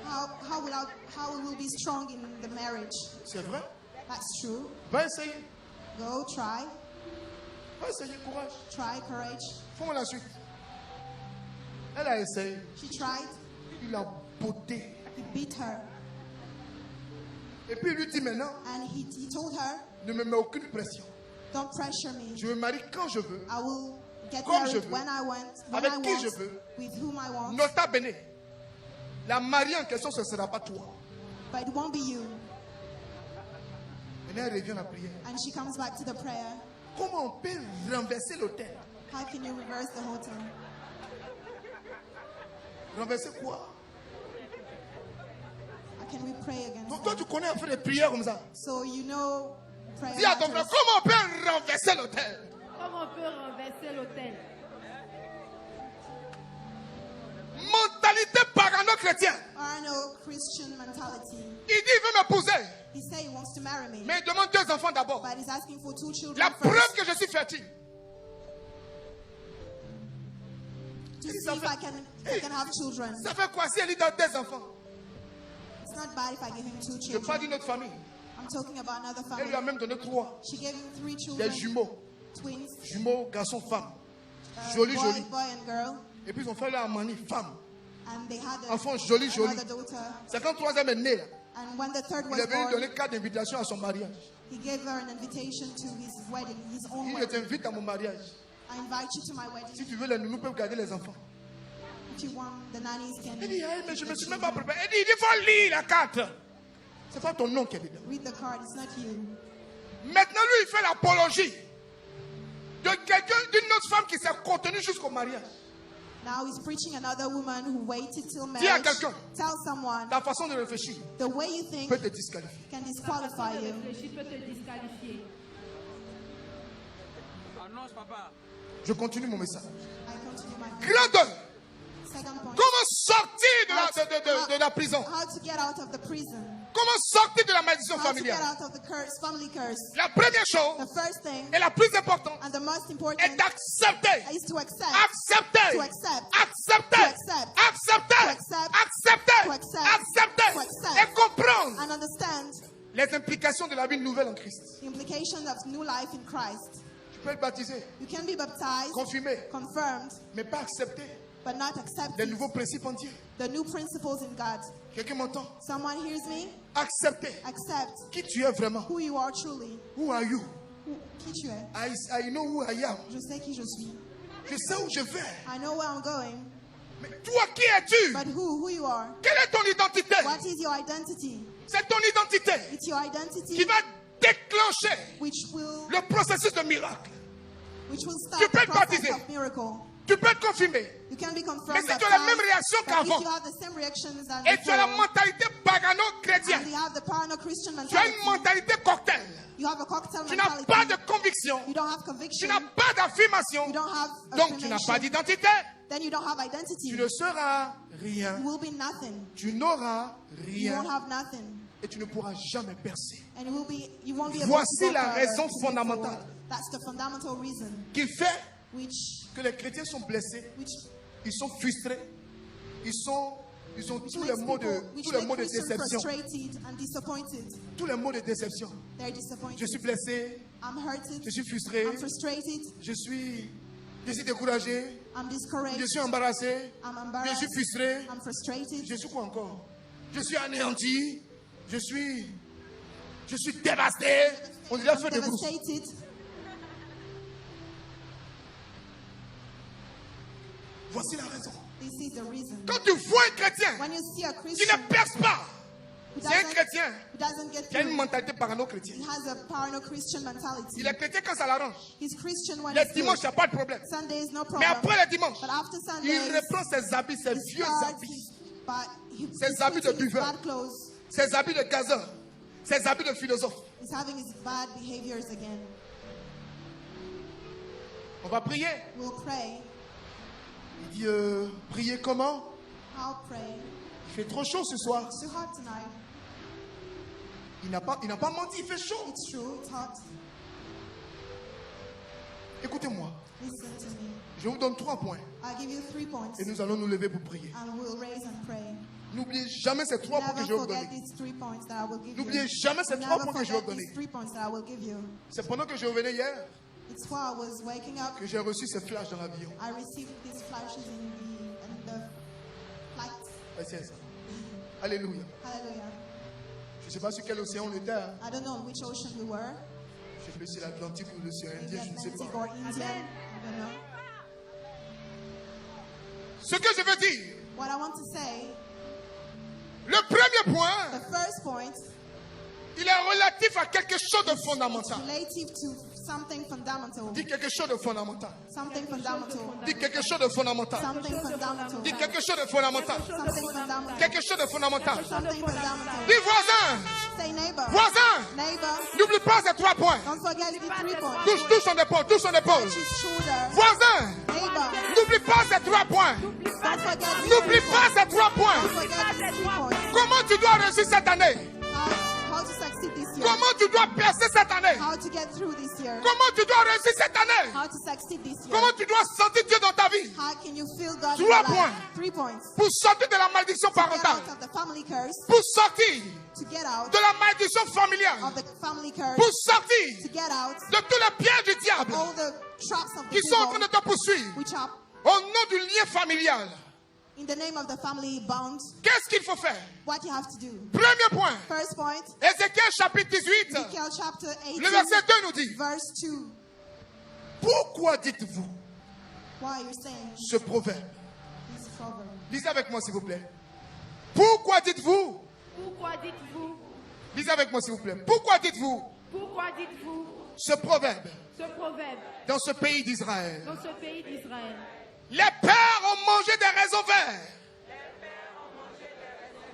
how we will be strong in the marriage? C'est vrai? That's true. Va essayer. Go try. Va essayer, courage. Try, courage. Fais-moi la suite. Elle a essayé. She tried. Il a botté. He beat her. Et puis il lui dit maintenant, And he told her, ne me mets aucune pression. don't pressure me. Je me marie quand je veux. I will get Comme je married veux. when I want, Avec qui je veux. with whom I want. Nota bene. La mariée en question, ce ne sera pas toi. But it won't be you. Et elle revient à la prière. And she comes back to the prayer. Comment on peut renverser l'autel? How can you reverse the whole thing? Renverser quoi? How can we pray against Donc toi, that? tu connais à faire des prières comme ça. So you know prayer Dis à ton frère, matters. comment on peut renverser l'autel? Comment on peut renverser l'autel? Mentalité pagano-chrétienne. Arno Christian mentality. Il dit, il veut m'épouser. He said he wants to marry me. Mais il demande 2 enfants d'abord. But he's asking for 2 children La first preuve que je suis fertile. to Il see ça if fait- I can have children. Ça fait quoi si elle lui donne 2 enfants? It's not bad if I give him 2 Je parle children. d'une autre famille. I'm talking about another Elle lui a family. même donné 3. She gave him 3 Des children, jumeaux. twins, Jumeaux, garçon, femme. Joli, boy, joli. boy and girl. Et puis ils ont fait leur manie, femme. And they had Enfant joli, joli. another daughter. C'est quand 3e est né là. And when the third Il was est venu born, donner 4 invitations à son mariage. he gave her an invitation to his wedding, his own Il dit, je wedding. t'invite à mon mariage. I invite you to my Si wedding. tu veux, les nounous peuvent garder les enfants. If you want, the nannies can Il dit, mais je ne me the suis même pas children. préparé. Il dit, il faut lire la carte. C'est pas ton nom qui est dedans. Read the card, it's not you. Maintenant, lui, il fait l'apologie de quelqu'un, d'une autre femme qui s'est contenue jusqu'au mariage. Now he's preaching another woman who waited till Dis à marriage. quelqu'un. Tell someone Ta façon de réfléchir the way you think peut te disqualifier. can disqualify you. Réfléchir peut te disqualifier. Annonce, papa. Je continue mon message. I continue my point. Grand 2. Second point. Comment sortir de la prison? How to get out of the prison. Comment sortir de la malédiction How to get familiale? out of the curse, family curse. La première chose, The first thing et la plus importante, and the most est important d'accepter. is to accept. Accepter. To accept. Accepter. To accept. Accepter. To accept. Accepter. To accept. Accepter. To accept. Et comprendre And understand les implications de la vie nouvelle en Christ. the implications of new life in Christ. Tu peux être baptisé, You can be baptized, confirmé, confirmed, mais pas accepter but not accept les nouveaux principes entiers. the new principles in God. Quelqu'un m'entend? Someone hears me? Accepter Accept qui tu es vraiment. who you are truly. Who are you? Qui tu es? I know who I am. Je sais qui je suis. Je sais où je vais. I know where I'm going. Mais toi, qui es-tu? But who you are? Quelle est ton identité? What is your identity? C'est ton identité It's your qui identity va déclencher which will le processus de miracle. start Tu peux the être process baptisé. of miracle. Tu peux être confirmé. You can be Mais confirmed, si tu as la même baptized, réaction but qu'avant, if you have the same reactions than et tu as la before, mentalité and pagano-chrétienne, you have the parano-Christian tu as une mentality, mentalité cocktail. you have a cocktail Tu n'as pas de mentality, conviction. you don't have Tu conviction, n'as pas d'affirmation. you don't have Donc tu n'as pas affirmation, d'identité. then you don't have identity. Tu ne seras rien. You will be nothing. Tu n'auras You won't rien. have nothing. Et tu ne pourras jamais percer. And you won't be able Voici to la raison to move fondamentale. forward. That's the fundamental reason Qui fait which que les chrétiens sont blessés. Ils sont frustrés. Ils ont tous les makes mots people, de, which tous les make mots de Christians déception. frustrated and disappointed. Tous les mots de déception. They're disappointed. Je suis blessé. I'm hurted. Je suis frustré. I'm frustrated. Je suis découragé. I'm discouraged. Je suis embarrassé. I'm Je embarrassed. suis frustré. I'm frustrated. Je suis quoi encore? Je suis anéanti. Je suis dévasté. On dirait I'm feu de brousse. devastated. Voici la raison. This is the reason. Quand tu vois un chrétien When you see a qui Christian ne perce pas, who c'est un doesn't, chrétien who doesn't get qui a une through, mentalité he parano-chrétienne. has a parano-Christian mentality. Il est chrétien quand ça l'arrange. He's Christian when Les it's dimanches, il good. n'y a pas de problème. Sunday is no Mais problem. après les dimanches, But after il Sunday, reprend ses habits, ses he vieux starts habits, his habits de buveur. bad clothes. ses habits de gazeur, ses habits de philosophe. He's having his bad behaviors again. On va prier. We'll pray. Il dit, prier comment? I'll pray. Il fait trop chaud ce soir. It's too hot tonight. Il n'a pas menti, il fait chaud. It's true, it's hot. Écoutez-moi, Listen to me. je vous donne 3 points I'll give you 3 points et nous allons nous lever pour prier. and we'll raise and pray. N'oubliez jamais ces 3 points que je vais Never vous donner. forget these 3 points that I will give N'oubliez you. jamais ces 3 Never points que je vais forget vous donner. these 3 points that I will give you. C'est pendant que je revenais hier It's while I was waking up, que j'ai reçu ces flashs dans l'avion. I received these flashes in the flight. C'est ça. Alléluia. Hallelujah. Je ne sais pas sur quel océan on était. Hein. I don't know which ocean we were. Je sais plus si c'est l'Atlantique ou l'océan Maybe Indien, je ne sais Atlantic pas. or Indian. I don't know. Ce que je veux dire, What I want to say, le premier point, the first point, il est relatif à quelque chose de is fondamental. relative to something fundamental. Dis quelque chose de fondamental. Something fundamental. Dis quelque chose de fondamental. Something fundamental. Dis quelque chose de fondamental. Something fundamental. Quelque chose de fondamental. Something fundamental. Dis voisin, Say neighbor. voisin, Neighbor. n'oublie pas ces 3 points. Don't forget the 3 points. Touche son épaule, touche son épaule. Touch his shoulder. Voisin, Neighbor. n'oublie pas ces 3 points. Don't forget the N'oublie 3 pas points. ces 3 points. Don't forget the 3 points. Comment tu dois réussir cette année? How to succeed this year. Comment tu dois percer cette année? How to get through this year. Comment tu dois réussir cette année? How to succeed this year. Comment tu dois sentir Dieu dans ta vie? How can you feel God in 3 your points. life? 3 points. Pour sortir de la malédiction To get parentale. out of the family curse. Pour sortir To get out de la malédiction familiale. of the family curse. Pour sortir To get out de tous les pièges du diable all the traps of the qui sont en train devil, de te poursuivre. which are Au nom du lien familial. in the name of the family bond. Qu'est-ce qu'il faut faire? What you have to do. Premier point. First point, Ézéchiel chapitre 18. Ezekiel chapter 18, Le verset 2 nous dit. verse 2. Pourquoi dites-vous Why you're saying ce proverbe? this proverb? Lisez avec moi s'il vous plaît. Pourquoi dites-vous? Pourquoi dites-vous? Lisez avec moi s'il vous plaît. Pourquoi dites-vous Pourquoi dites-vous ce proverbe ce proverbe dans ce pays d'Israël? dans ce pays d'Israël? Les pères ont mangé des raisins verts.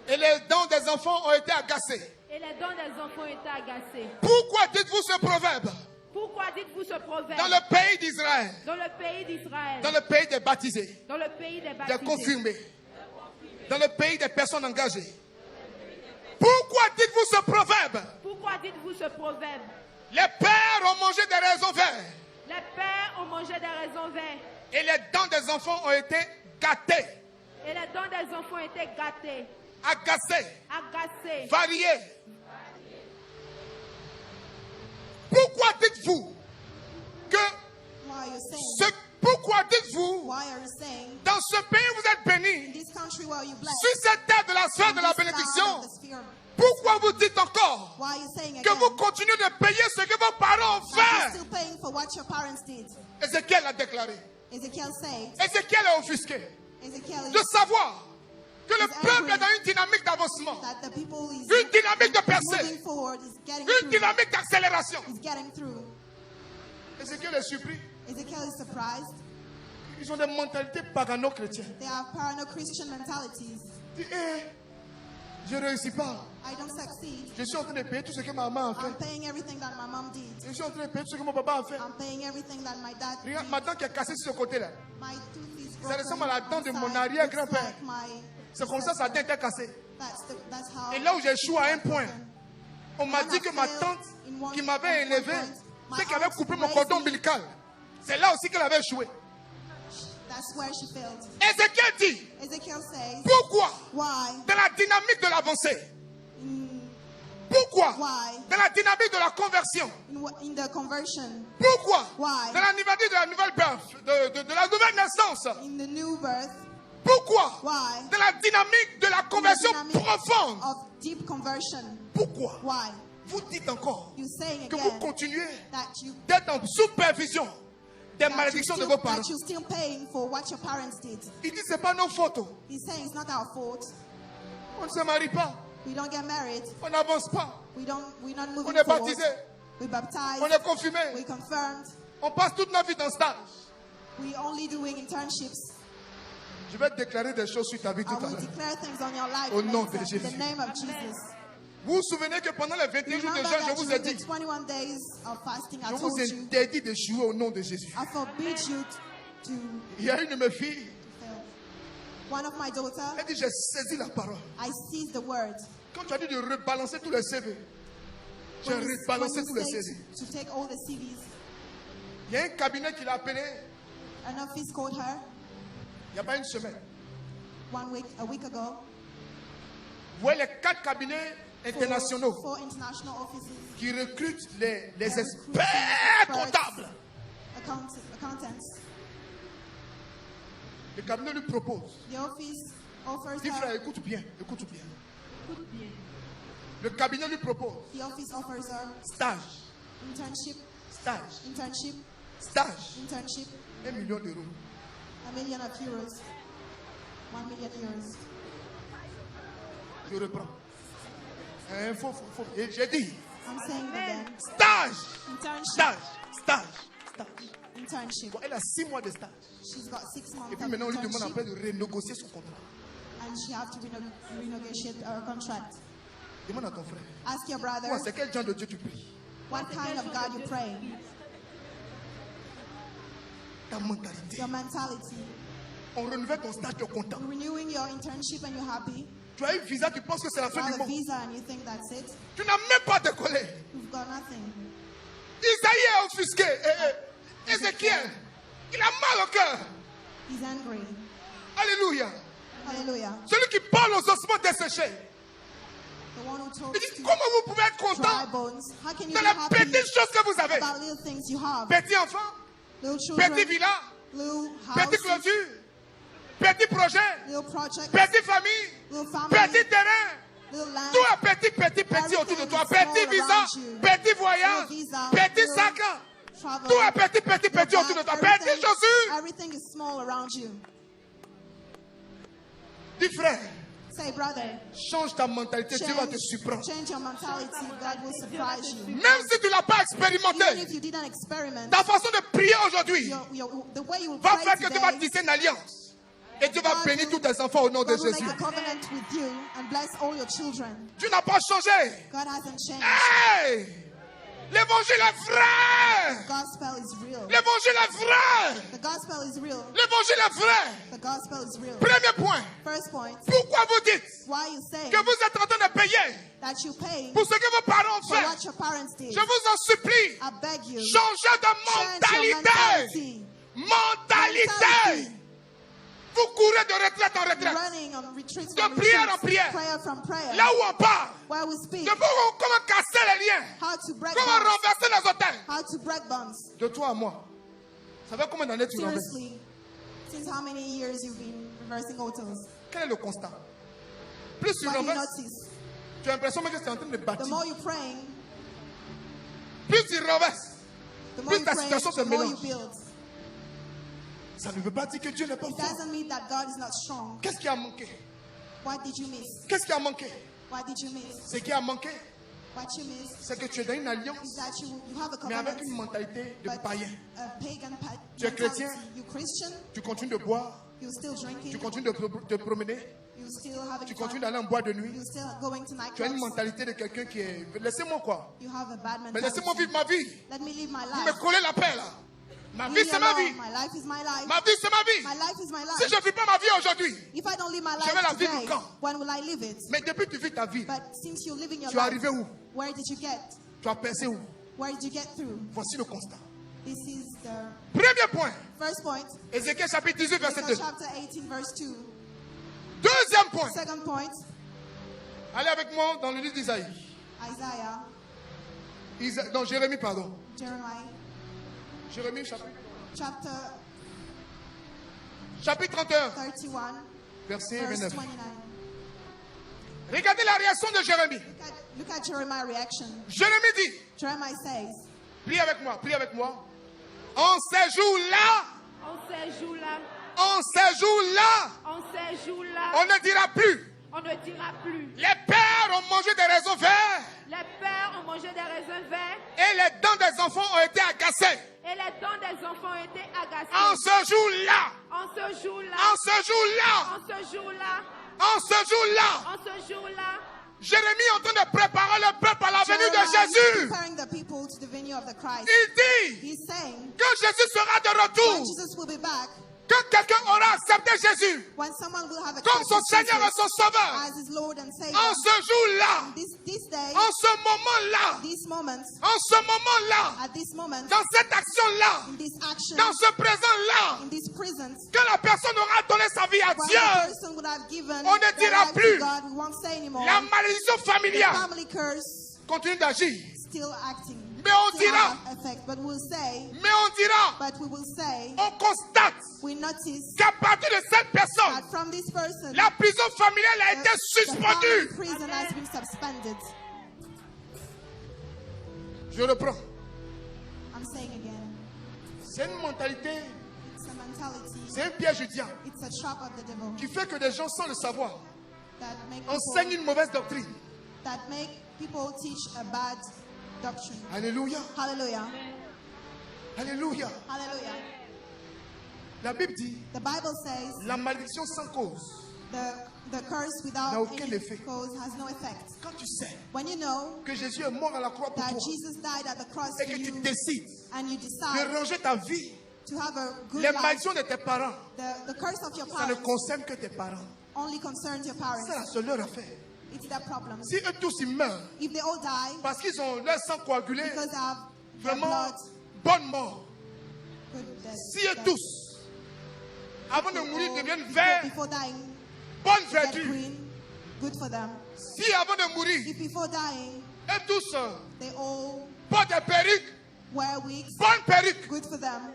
Et les dents des enfants ont été agacées. Et les dents des enfants étaient agacées. Pourquoi dites-vous ce proverbe Pourquoi dites-vous ce proverbe dans le pays d'Israël? dans le pays d'Israël, Dans le pays des baptisés, dans le pays des des baptisés, confirmés, dans le pays des personnes engagées. Pourquoi dites-vous ce proverbe? Pourquoi dites-vous ce proverbe? Les pères ont mangé des raisins verts. Les pères ont mangé des raisins verts Et les dents des enfants ont été gâtées, et les dents des enfants étaient gâtées, agacées, agacées. variées. Pourquoi dites-vous que Why you're saying? pourquoi dites-vous Why are you saying? dans ce pays où vous êtes In bénis, this country where you bless, sur cette terre de la sphère de la this land bénédiction, of the sphere, pourquoi vous dites encore why are you saying que again vous continuez de payer ce que vos parents ont that you're fait? still paying for what your parents did? Ézéchiel a déclaré. Ezekiel said, Ézéchiel est offusqué Ezekiel de is savoir que le Is peuple angry est dans une dynamique d'avancement, that the people is une dynamique de percée, moving forward, is getting une through, dynamique d'accélération. is getting through. Ézéchiel est surpris. Ezekiel is surprised. Ils ont des mentalités pagano-chrétiennes. They have parano-Christian mentalities. Il dit, je ne réussis pas. I don't succeed. Je suis en train de payer tout ce que ma maman a fait. I'm paying everything that my mom did. Je suis en train de payer tout ce que mon papa a fait. I'm paying everything that my dad did. Regarde, ma dent qui est cassée sur ce côté-là. My tooth is Ça broken. ressemble à la dent de on mon side. arrière-grand-père. Looks like my C'est comme ça sa dent était cassée. That's how. Et là où j'ai échoué à un point, on m'a dit que ma tante qui m'avait élevé, c'est qu'elle avait coupé mon cordon ombilical. C'est là aussi qu'elle avait échoué. That's where she failed. Ézéchiel dit, Ezekiel says, pourquoi why? dans la dynamique de l'avancée? In, Pourquoi Why? dans la dynamique de la conversion? in the conversion, Pourquoi Why? dans la dynamique de la nouvelle birth, de la nouvelle naissance? in the new birth, Pourquoi Why? dans la dynamique de la in the conversion dynamic profonde? of deep conversion. Pourquoi Why? vous dites encore You saying que vous again continuez that you d'être en supervision des malédictions de vos parents. that you're still paying for what your parents did. Il dit c'est pas nos fautes. He's saying it's not our fault. On ne se marie pas. We don't get married. On n'avance pas. We're not moving On est forward. baptisé. We're baptized. On est confirmé. We're confirmed. On passe toute notre vie dans stage. We're only doing internships. Je vais déclarer des choses sur ta vie I tout à will l'heure. declare things on your life Au nom later, de in Jésus. the name of Jesus. Vous vous souvenez que pendant les 21 jours de Remember jeûne, je that vous ai during dit, the 21 days of fasting, I je vous told you, interdis de jouer au nom de Jésus. I forbid you to Il y a une de mes filles, fail. One of my daughters, elle dit j'ai saisi la parole. I seized the word. Quand tu as dit de rebalancer tous les CV, j'ai When rebalancé you tous les say CV. to take all the CVs, Il y a un cabinet qui l'a appelé an office called her il n'y a pas une semaine. a week ago. Vous voyez les 4 cabinets internationaux Four international offices, qui recrutent les that recruit experts experts, comptables. accountants. Le cabinet lui propose. The office offers Dis frère, her, écoute bien, écoute bien. Le cabinet lui propose the office offers her stage, internship, stage, stage. 1 million d'euros. $1 million. 1 million euros. Je reprends. Faut. Et j'ai dit I'm saying it again. stage, Internship. stage. Internship. Bon, elle a 6 mois de stage. She's got 6 months Et puis of maintenant, on lui demande internship, après de renégocier son contrat. and she have to renegotiate her contract. Demande à ton frère. Ask your brother, Toi, c'est quel genre de Dieu tu pries? what kind of God you pray? Ta mentalité. Your mentality. On renouvelle ton stage, tu es content. You're renewing your internship and you're happy. Tu as une visa, tu penses que c'est la You fin du have a monde. visa and you think that's it. Tu n'as même pas décollé. You've got nothing. Isaïe est offusqué. Ézéchiel, il a mal au cœur. He's angry. Alléluia. Hallelujah. Celui qui parle aux ossements desséchés. The one who Il talks dit, to comment vous pouvez être dry content bones. How can you de be la happy petite chose que vous avez? about little things you have? Petit enfant, Little children, petit villa, little petite houses, clôture, petit projet, little projects, petite famille, little family, petit terrain. little land, Tout est petit autour de toi. Petit visa, petit voyage, petit sac. travel, Tout est petit autour de toi. Petit chaussure. everything is small around you. Dis frère, Say, brother, change ta mentalité, Dieu va te surprendre. change your mentality. God will surprise you. Même si tu ne l'as pas Even expérimenté, if you didn't experiment, ta façon de prier aujourd'hui the way you will va pray faire que tu vas today, tisser une alliance. Et Dieu va bénir tous tes enfants au nom de God will make Jésus. a covenant with you and bless all your children. Tu n'as pas changé. God hasn't changed. Hey! L'évangile est vrai. The gospel is real. L'évangile est vrai. The gospel is real. L'évangile est vrai. The gospel is real. Premier point. First point, Pourquoi vous dites why you say que vous êtes en train de payer that you pay pour ce que vos parents ont for fait? what your parents did? Je vous en supplie. I beg you, Changez de change your mentalité. mentality. Mentalité. Vous courez de retraite en retraite. Running on retreats De from prière en retreats, prière. prayer from prayer, Là où on part. where we speak, De comment casser les liens. how to break Comment bonds, renverser les hôtels. how to break bonds. De toi à moi. Ça fait combien d'années tu renverses? Seriously, since how many years you've been reversing hotels? Quel est le constat? Plus tu What do you renverses, notice? tu as l'impression que tu es en train de The bâtir. more you're praying, Plus tu renverses, the more plus you ta pray, situation se the more you mélange. build. Ça ne veut pas dire que Dieu n'est pas It fort. doesn't mean that God is not strong. Qu'est-ce qui a manqué? What did you miss? Qu'est-ce qui a manqué? What did you miss? Ce qui a manqué, What you miss c'est que tu es dans une alliance, is that you have a mais covenant, avec une mentalité de but païen. a pagan Tu es mentality. chrétien. You're Christian, Tu continues de boire, you're still drinking, tu continues de te promener, you're still having tu fun, continues d'aller en boîte de nuit. you're still going to Tu as une nightclubs, mentalité de quelqu'un qui est... Laissez-moi quoi? you have a bad Mais laissez-moi mentality. vivre ma vie. Let me live my Vous me life. collez la paix là. Ma Leave vie me c'est ma alone. vie. My life is my life. Ma vie c'est ma vie. My life is my Si life. je ne vis pas ma vie aujourd'hui, If I don't live my Je vais la life vivre today, quand? when will I live it? mais depuis que tu vis ta vie, But since you're living your tu es life, arrivé où? where did you get? Tu as percé où? Where did you get through? Voici le constat. This is the Premier point, first point. Ézéchiel chapitre 18 verset 2. Ezekiel chapter 18, verse 2. Deuxième point, Second point, allez avec moi dans le livre d'Isaïe. Isaiah, Non, Jérémie, pardon. Jeremiah, Jérémie chapitre chapter 31, 31, verset verse 29. 29. Regardez la réaction de Jérémie. Look at Jeremiah's reaction. Jérémie dit, Jeremiah says, prie avec moi, En ces jours-là, En ces jours-là, en ces jours-là, en ces jours-là, on ne dira plus. on ne dira plus. Les pères ont mangé des raisins verts Les pères ont mangé des raisins verts et les dents des enfants ont été agacées. et les dents des enfants ont été agacées. En ce jour-là, En ce jour-là, en ce jour-là, en ce jour-là, en ce jour-là, en ce jour-là, Jérémie est en train de préparer le peuple à la venue de Jeremiah is Jésus. preparing the people to the venue of the Christ. Il dit He's saying, que Jésus sera de when retour, Jesus will be back, que quelqu'un aura accepté Jésus when someone will have comme son accepted Seigneur et Jesus son Sauveur. as his Lord and Savior. En ce jour-là, This day, en ce moment-là, these moments, en ce moment-là, at this moment, dans cette action-là, in this action, dans ce présent-là, in this presence, que la personne aura donné sa vie à when the Dieu, person would have given on ne their dira life plus. to God, we won't say anymore. la malédiction The familiale family curse continue d'agir. still acting. Mais on Still dira, have effect, but we'll say, mais on dira, but we will say, on constate we notice qu'à partir de cette personne, that from this person, la prison familiale a été the family suspendue. prison has been suspended. Je reprends. I'm saying again, C'est une mentalité, it's a mentality, c'est un piège du diable it's a trap of the devil qui fait que des gens, sans le savoir, that make enseignent people, une mauvaise doctrine. that make people teach a bad doctrine. Alléluia. Hallelujah. Alléluia. Hallelujah. La Bible dit, The Bible says la malédiction sans cause. the curse N'a without aucun any effet. cause has no effect. Quand tu sais When you know que Jésus est mort à la croix pour that toi Jesus died at the cross et for que tu you décides and you de decide ranger ta vie, to have a good les life, malédictions de tes parents, the curse of your ça ne parents concerne que tes parents. only concerns your C'est parents. la seule leur affaire. It's their problem. Si eux tous ils meurent If they all die parce qu'ils ont leur sang coagulé, because they have their vraiment blood, bonne mort. good death, Si eux death. tous, avant de mourir, All deviennent verts, before dying, bonne get vertu. green, good for them. Si avant de mourir, If before dying eux tous they all portent des perruques, wear wigs, bonne perruque. good for them.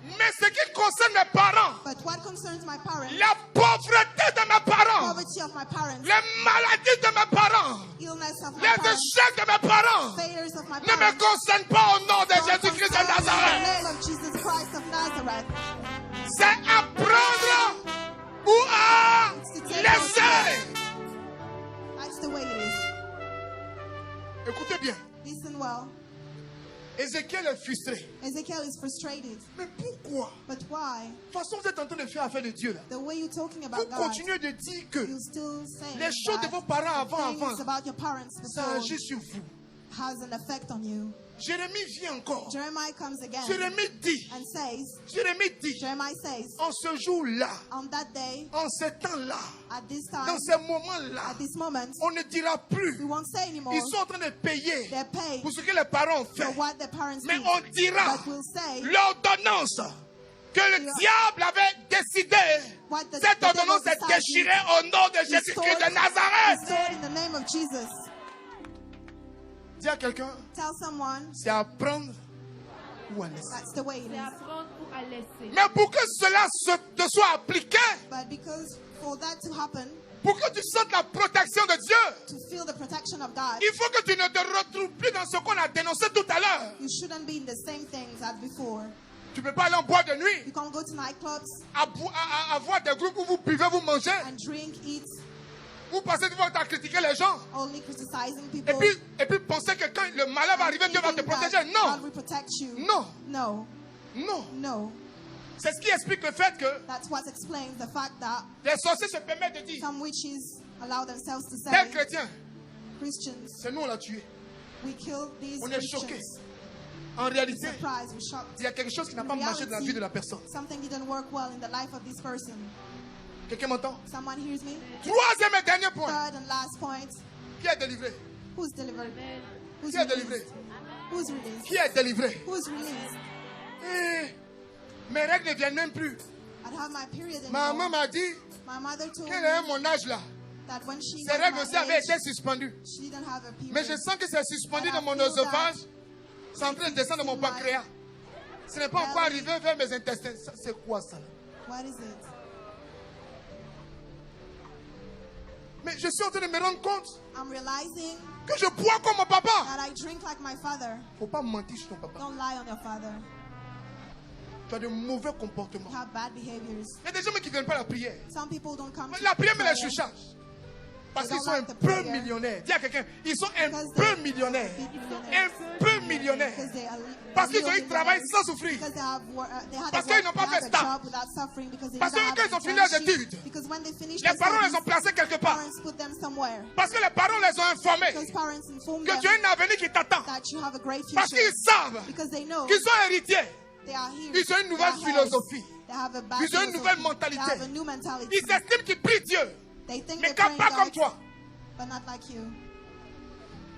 Mais ce qui concerne mes parents, But what concerns my parents, la pauvreté de mes parents, poverty of my parents, les maladies de mes parents, illness of my les parents, échecs de mes parents failures of my ne me parents, concernent pas au nom de don't Jésus-Christ de concern me in Nazareth. the name of Jesus Christ of Nazareth. C'est à prendre ou à laisser. That's the way it is. Écoutez bien, Listen well. Ézéchiel est frustré. Ezekiel is frustrated. Mais pourquoi? But why? De toute façon, vous êtes en train de faire affaire de Dieu là. The way you're talking Vous about God, continuez de dire que you still say les choses de vos parents avant, things about your parents ça before agit sur vous. has an effect on you. Jérémie vient encore. Jeremiah comes again Jérémie dit, and says, Jeremiah says, en ce jour-là, on that day, en ce temps-là, at this dans time, ces moments-là, at this moment, on ne dira we plus. won't say anymore. Ils sont en train de payer They're paid pour ce que les parents ont for fait. what their parents Mais did. on dira But we'll say l'ordonnance que le diable avait décidé. what the Cette devil ordonnance est decided déchirée au nom de Jésus-Christ de Nazareth. restored in the name of Jesus. Dis à quelqu'un, Tell someone c'est à prendre ou à laisser. that's the way it c'est is. à prendre ou à laisser. Mais pour que cela te soit appliqué, But because for that to happen, pour que tu sentes la protection de Dieu, to feel the protection of God, il faut que tu ne te retrouves plus dans ce qu'on a dénoncé tout à l'heure. you shouldn't be in the same things as before. Tu ne peux pas aller en boîte de nuit, You can't go to nightclubs avoir des groupes où vous buvez, vous mangez, and drink, eat, vous passez devant à critiquer les gens, only criticizing et people. puis penser que quand le malheur va arriver, Dieu va te thinking that protéger. God Non, will protect you. non, No, non. no. C'est ce qui explique le fait que That's what explains the fact that les sorciers se permettent de dire, some witches allow themselves to tel say, chrétien, Christians, c'est nous on l'a tué. we killed these On est choqués. Christians. En réalité, Surprise, we're shocked. il y a quelque chose qui n'a In pas marché dans la reality, vie de la personne. something didn't work well in the life of this person. Quelqu'un m'entend? Someone hears me? Troisième et dernier point. Third and last point, Qui est délivré? who's delivered? Who's Qui est délivré? released? Who's released? Qui est délivré? Who's released? Eh, mes règles ne viennent même plus. I'd have my period Ma maman anymore. m'a dit My mother told qu'elle me est mon âge là. that when she Ses was règles aussi my avaient age, été suspendues. she didn't have a period. Mais je sens que c'est suspendu But dans I mon feel œsophage. C'est en train de descendre dans mon pancréas. Ce n'est pas encore arrivé vers mes intestins. C'est quoi ça là? What is it? Mais je suis en train de me rendre compte I'm realizing que je bois comme mon papa. that I drink like my father. Faut pas mentir sur ton papa. Don't lie on your father. Tu as de mauvais comportements. You have bad behaviors. Il y a des gens qui ne viennent pas à la prière. Some people don't come to La prière me les prayer chuchote. Parce They qu'ils don't sont like un the peu prayer. millionnaires. Dis à quelqu'un, ils sont un because peu they- millionnaires. big millionaires. Un peu millionnaires. Because they are Parce qu'ils ont eu real travail millionaires. sans souffrir. Because they have they had Parce a work, qu'ils n'ont pas they had fait a ça. job without suffering, because they Parce didn't que have quand ils ont fini leurs internship. études, Because when they finished les their parents les ont studies, placés quelque part. parents put them somewhere. Parce que les parents les ont informés Because parents inform que them tu as un avenir qui t'attend. that you have a great Parce future. qu'ils savent Because they know qu'ils sont héritiers. they are here. Ils ont une They nouvelle are heirs. philosophie. They have a bad Ils ont une philosophy. nouvelle mentalité. They have a new mentality. Ils estiment qu'ils prient Dieu, They think mais they're pas praying comme God, toi. but not like you.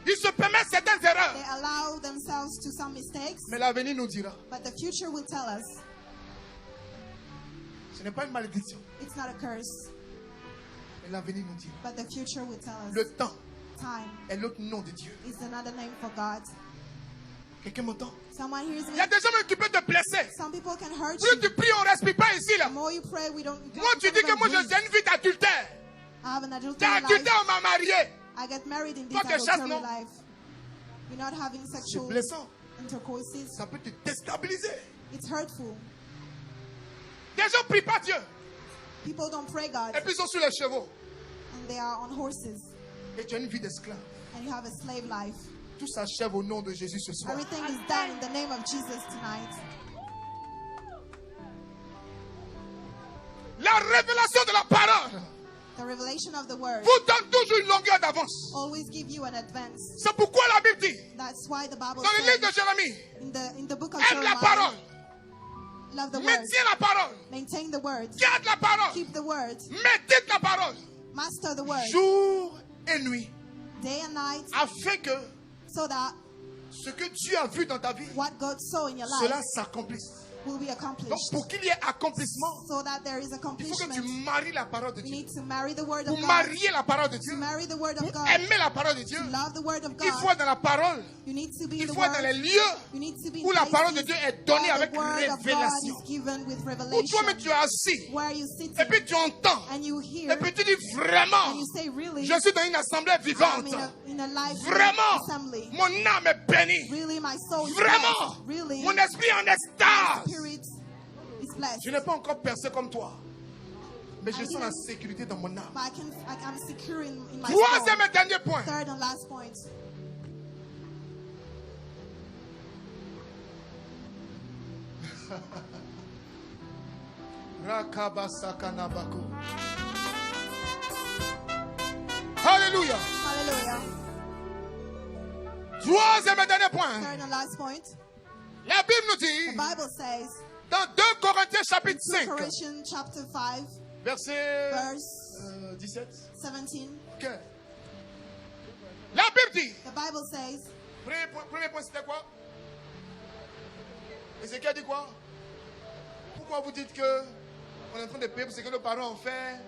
Ils se permettent certaines erreurs. They allow themselves to some mistakes, Mais l'avenir nous dira. but the future will tell us. Ce n'est pas une malédiction. It's not a curse, Mais l'avenir nous dira. but the future will tell us. Le temps Time est l'autre nom de Dieu. is another name for God. Quelqu'un m'entend? Someone hears Il me? y a des gens même qui peuvent te blesser. Some people can hurt Plus you. tu pries, on ne respire pas ici là. The more you pray, we don't. Moi, tu dis que moi j'ai une vie d'adultère. I have an T'es adultery life. adultère, on m'a marié. I get married in this Toi, t'es chaste, adultery non? life. You're not having C'est sexual blessant. intercourses. Ça peut te déstabiliser. It's hurtful. Des gens ne prient pas Dieu. People don't pray God, Et puis ils sont sur les chevaux. and they are on horses, Et tu as une vie d'esclave. and you have a slave life. Tout s'achève au nom de Jésus ce soir. Everything is done in the name of Jesus tonight. La révélation de la parole The revelation of the word vous donne toujours une longueur d'avance. always give you an advance. C'est pourquoi la Bible dit, That's why the Bible dans le livre de says Jérémie, in the book of aime la parole, Jeremiah, love the word, maintiens la parole, maintain the word, garde la parole, keep the word, médite la parole, master the word, jour et nuit, day and night, afin que so that ce que Dieu a vu dans ta vie, what God saw in your cela life s'accomplisse. will be Donc accomplished. pour qu'il y ait accomplissement, So that there is il faut que tu accomplishment, maries la parole de you Dieu. need to marry the word Pour of God, marier la parole de to Dieu, marry the word pour of God, aimer la parole de Dieu, to love the word of il faut God. être dans la parole, You need to be il in the faut être dans les word. lieux You need to be où la parole de places Dieu est donnée where avec the word of God révélation. is given with Où revelation, toi-même tu es assis, where you sit et puis tu entends, and you hear, et puis tu dis vraiment, and you say, really, je suis dans une assemblée I'm vivante. in a live Vraiment, assembly. mon âme est bénie. Really, my soul is Vraiment, blessed. Really, mon esprit est en my extase. spirit is blessed. Je n'ai pas encore percé comme toi, mais je sens la sécurité dans mon âme. But I'm secure in my Troisième soul. et dernier point. Third and last point. Rakabasakanabako. Alléluia. Hallelujah. Troisième et dernier point. Third and last point. La Bible nous The dit Bible says, dans 2 Corinthiens chapitre 5, Corinthians chapter 5, verset verse 17. 17. Ok. La Bible dit, The Bible says, premier point c'était quoi? Ézéchiel dit quoi? Pourquoi vous dites que on est en train de payer pour ce que nos parents ont fait?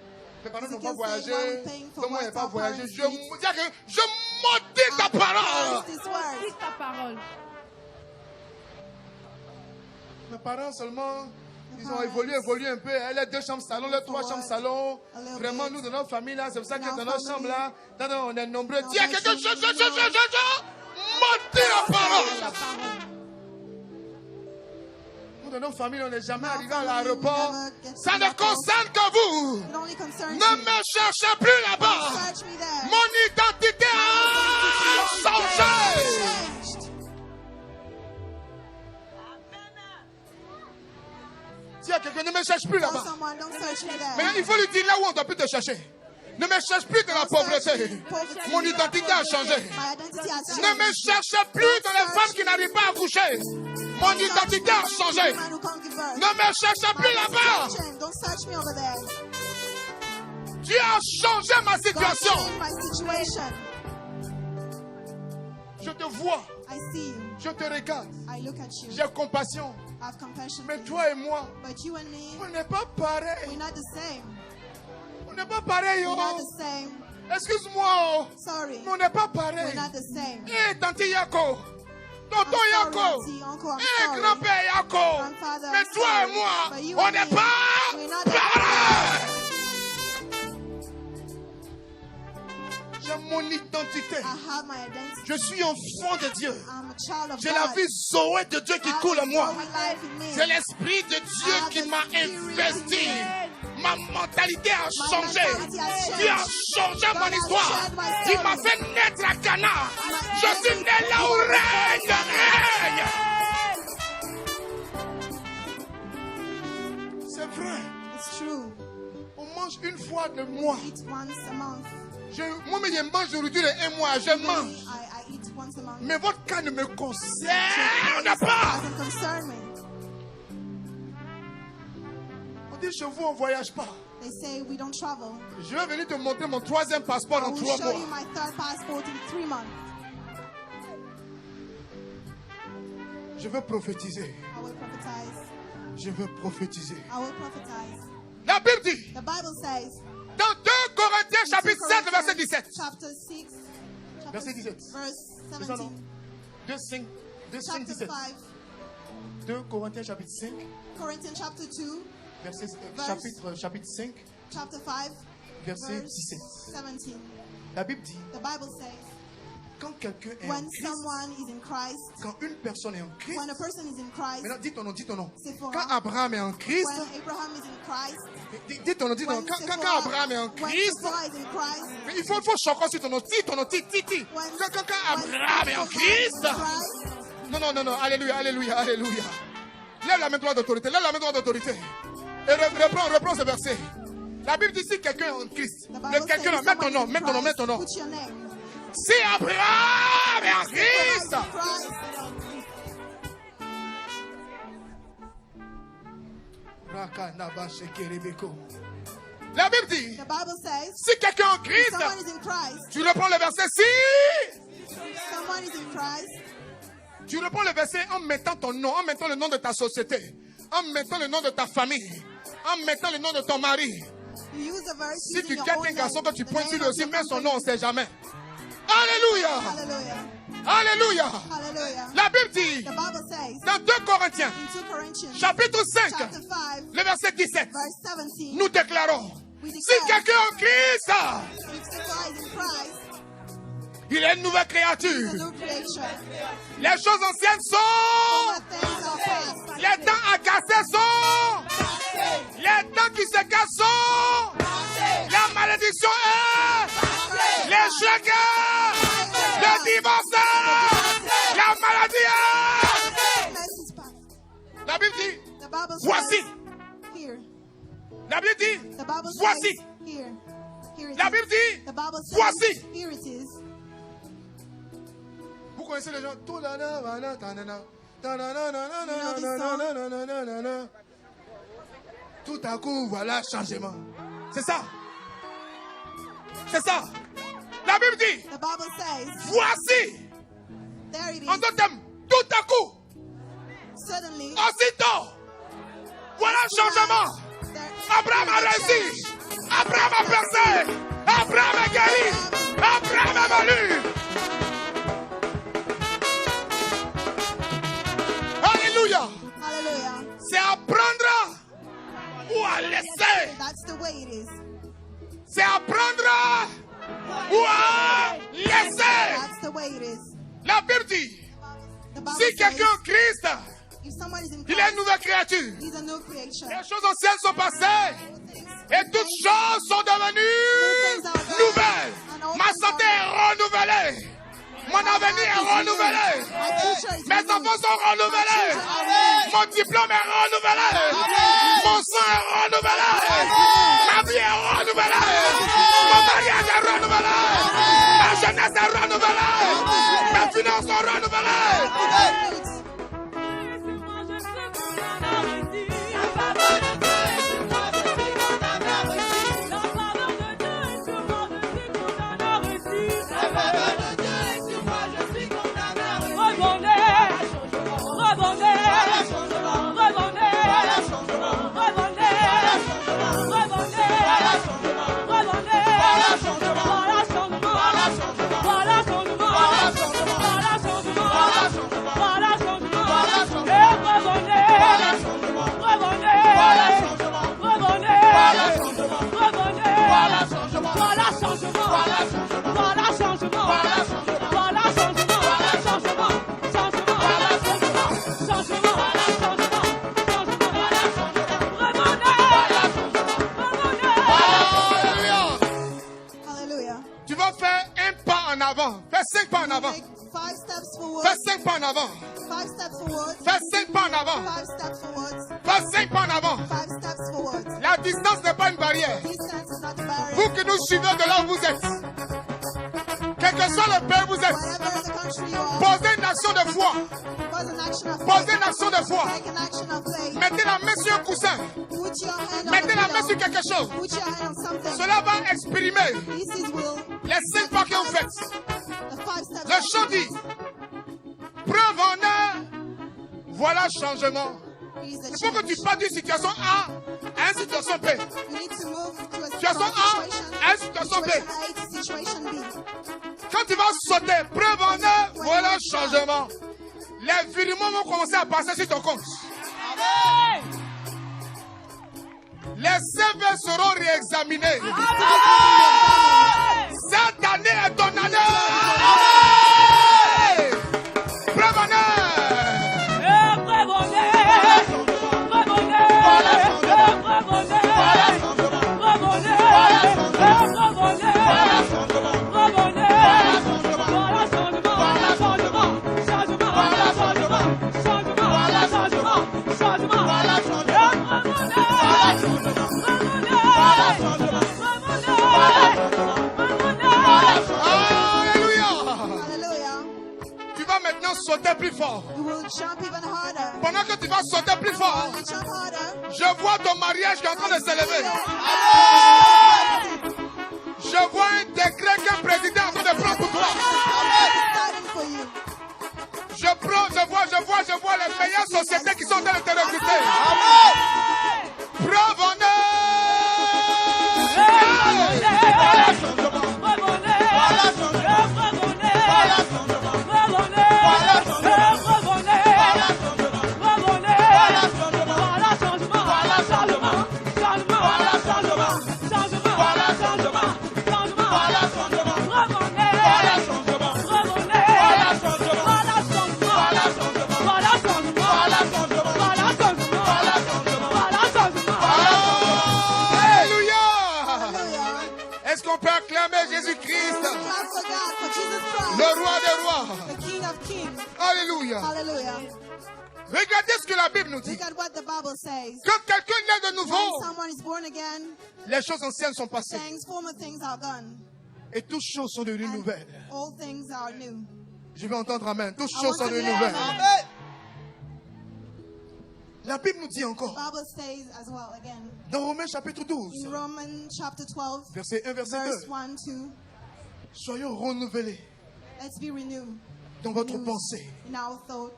Les parents n'ont pas Ezekiel said, voyagé. "Why we paying for Comment ils n'ont what pas our voyagé? parents Je did?" maudis ta parole. This word. Dis ta parole. Mes parents seulement, ils ont parents. évolué un peu. Elle a 2 chambres salon, elle a 3 chambres salon. A little Vraiment, bit. nous, dans notre famille là, c'est pour ça que In our dans notre family. chambre là, on est nombreux. In Dis à our quelqu'un, bedroom, maudis la Ta parole. parole. Nous, dans notre famille, on n'est jamais In our arrivé à family, l'aéroport. we never get Ça to ne the airport. concerne que vous. It only concerns Ne you. me cherchez plus là-bas. Don't search me there. Mon identité a changé. Changed. Dis à quelqu'un, ne me cherche plus Tell là-bas. someone, don't search me Mais there. il faut lui dire là où on ne doit plus te chercher. Ne me cherche plus dans la pauvreté. Mon identité a changé. My identity has Ne me changed. cherchez plus dans les femmes qui n'arrivent pas à accoucher. Mon identité a changé. Man who can't give birth. Ne me cherchez My plus identity là-bas. has changed. Don't search me over there. Dieu a changé ma God situation. changed my situation. Je te vois. I see you. Je te regarde. I look at you. J'ai compassion. I have compassion Mais for you. toi et moi, But you and me, on n'est pas pareil. we're not the same. On n'est pas pareil. We're not Oh. the same. Excuse-moi. Oh. Sorry. Mais on n'est pas We're pareil. not the same. Eh, tante Yako. I'm Tonton sorry, Yako. auntie, uncle, I'm Eh, sorry. grand-père Yako. Grandfather, Mais I'm toi et sorry. moi, But you on and n'est me, pas we're not the pareil. J'ai mon identité identité. I have my identity. Je suis enfant de Dieu. I'm a child of J'ai la God. vie Zoé de Dieu qui coule en moi. My life in me. C'est l'Esprit de Dieu qui m'a investi. Ma mentalité a changé. Dieu a changé mon histoire. Il m'a fait naître à Cana. Je suis né là où règne. C'est vrai. It's true. On mange une fois le mois. Eat once a month. Moi-même, je mange aujourd'hui un mois. Je mange. I eat once a month. Mais votre cas ne me concerne pas. Doesn't concern me. On dit chez vous, on ne voyage pas. They say we don't travel. Je vais venir te montrer mon 3e passeport I dans will 3 show mois. you my 3rd passport in 3 months. Je veux prophétiser. I will prophesize. Je veux prophétiser. I will prophesize. La Bible dit, The Bible says, dans 2 Corinthiens chapitre 7, verset 17. chapter 6, Verset 17. verse C'est ça, non? 17. 2, 5, Chapter 17. 5, 2 Corinthiens chapitre 5, Corinthians chapter 2, chapitre 5, chapter 5, verset verse 17. 17. La Bible dit, The Bible says, quand quelqu'un est en when Christ, someone is in Christ, quand une personne est en Christ, when a person is in Christ, maintenant dis ton nom, dis ton nom. C'est fort. Quand Abraham est en Christ, when Abraham is in Christ, dis ton nom, dis ton nom. when Quand Abraham est en when Christ, Sephora is in Christ, mais il faut choquer sur ton nom, dis ton nom, dis. when Quand Abraham est en Christ, non, alléluia. Lève la main droite d'autorité, Et reprends ce verset. La Bible dit si quelqu'un est en Christ, the Bible quelqu'un là, says mets ton someone nom, is in mets ton nom. Christ, put your name. Si Abraham est en Christ, Christ. la Bible dit, The Bible says, si quelqu'un est en if Christ, someone is in Christ, tu reprends le verset si. someone is in Christ, Tu reprends le verset en mettant ton nom, en mettant le nom de ta société, en mettant le nom de ta famille, en mettant le nom de ton mari. you use a verse Si using tu your guettes own un garçon name, que tu the pointes name sur lui of aussi, your mets son company. nom, on ne sait jamais. Alléluia! Hallelujah. Alléluia! Hallelujah. La Bible dit, The Bible says dans 2 Corinthiens, in 2 Corinthians chapitre 5, chapter 5, le verset 17, verse 17, nous déclarons, we si declare quelqu'un est en Christ, if someone is in Christ, il est une nouvelle it's a créature. new creation. Les choses anciennes sont, All things are past. les temps agacés sont, les temps qui se cassent sont, la malédiction est, l'échec est, le divorce est, la maladie est. Mess is past. La Bible dit, The Bible voici. says here. La Bible dit, The Bible voici. says here. Here it La is. Bible dit, The Bible says voici. here it is. Vous connaissez les gens, tout à coup, voilà changement. C'est ça. C'est ça. La Bible dit, The Bible says voici. there it En is. d'autres termes, tout à coup, Suddenly, aussitôt, voilà le changement. Abraham a réussi. Abraham a percé. Abraham est guéri. Abraham est vaincu. Alléluia. Hallelujah. C'est à prendre ou à laisser. That's the way it is. C'est à prendre ou à laisser. That's the way it is. La Bible dit, The Bible si says quelqu'un est en Christ, if someone is in il est une Christ, nouvelle créature. he's a new creation. Les choses anciennes sont passées et toutes choses sont devenues nouvelles. Ma santé est renouvelée. Mon avenir est renouvelé. Mes enfants sont renouvelés. Mon diplôme est renouvelé. Mon sang est renouvelé. Ma vie est renouvelée. Mon mariage est renouvelé. Ma jeunesse est renouvelée. Mes finances sont renouvelées. Voilà avant. Fais 5 pas en avant. Make 5 steps forward. Fais 5 pas en avant. 5 steps forward. Fais 5 pas en avant. 5 steps forward. Fais 5 pas en avant. 5 steps forward. La distance n'est pas une barrière. Distance is not a barrier. Vous qui nous suivez de là où vous êtes, quel que soit le pays où vous êtes, Whatever the country you are, posez une action de foi. pose an action of Posez faith. une action de foi. Take an action of faith. Mettez la main sur un coussin. Put your hand on Mettez la the main sur pillow. quelque chose. Put your hand on something. Cela va exprimer This is will. les 5 pas que vous faites. The 5 steps. Le chant dit, preuve en un, voilà changement. Is the Il faut que tu change. passes d'une situation A à une situation B. You need to move to a Situation A à une situation B. Situation A to situation B. Quand tu vas sauter, preuve en un, voilà changement. Les virements vont commencer à passer sur ton compte. Les CV seront réexaminés. Cette année est ton année. Preuve en un. Alléluia. Hallelujah. Tu vas maintenant sauter plus fort. You will jump even harder. Pendant que tu vas sauter plus fort, You jump harder. je vois ton mariage qui est en train de s'élever. Je vois un décret qu'un président est en train de prendre pour toi. Starting for you. Je vois les meilleures sociétés qui sont en train de te recruter. Preuve en Alléluia. Hallelujah. Est-ce qu'on peut acclamer Jésus-Christ, Clap for God, for Jesus Christ, le roi des rois? the King of Kings. Alléluia. Hallelujah. Regardez ce que la Bible nous dit. Look at what the Bible says. Quand quelqu'un naît de When nouveau, someone is born again, les choses anciennes sont passées former things are gone, et toutes choses sont devenues and nouvelles. all things are new. Je vais entendre amen. Toutes I choses want sont to devenues hear nouvelles. amen. La Bible nous dit encore, The Bible says as well again dans Romains chapitre 12, in Romans chapter 12, verset 1, verset verse 2, 1, 2, soyons renouvelés let's be renewed dans votre pensée. in our thought.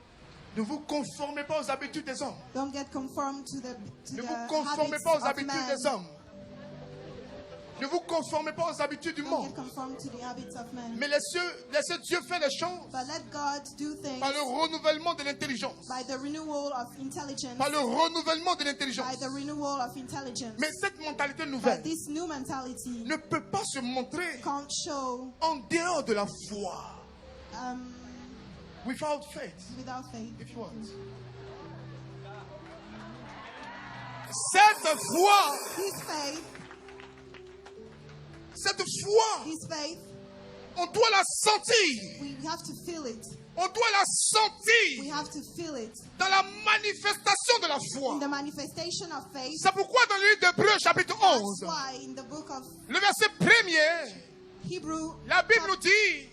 Ne vous conformez pas aux habitudes des hommes. Don't get conformed to the Ne vous conformez habits pas aux of habitudes man. des hommes. Ne vous conformez pas aux habitudes du Don't monde. get conformed to the habits of men. Mais laissez Dieu faire les choses But let God do things par le renouvellement de l'intelligence. by the renewal of intelligence. Par le renouvellement de By l'intelligence. the renewal of intelligence. Mais cette mentalité But nouvelle this new mentality ne peut pas se montrer can't show en dehors de la foi. Without faith, without faith. if you want. Cette foi, His faith, cette foi, on doit la sentir. we have to feel it. On doit la We sentir have to feel it dans la manifestation de la in foi. the manifestation of faith. C'est pourquoi dans le livre d'Hébreux chapitre That's 11, why in the book of le verset 1er, Hebrew, la Bible nous dit,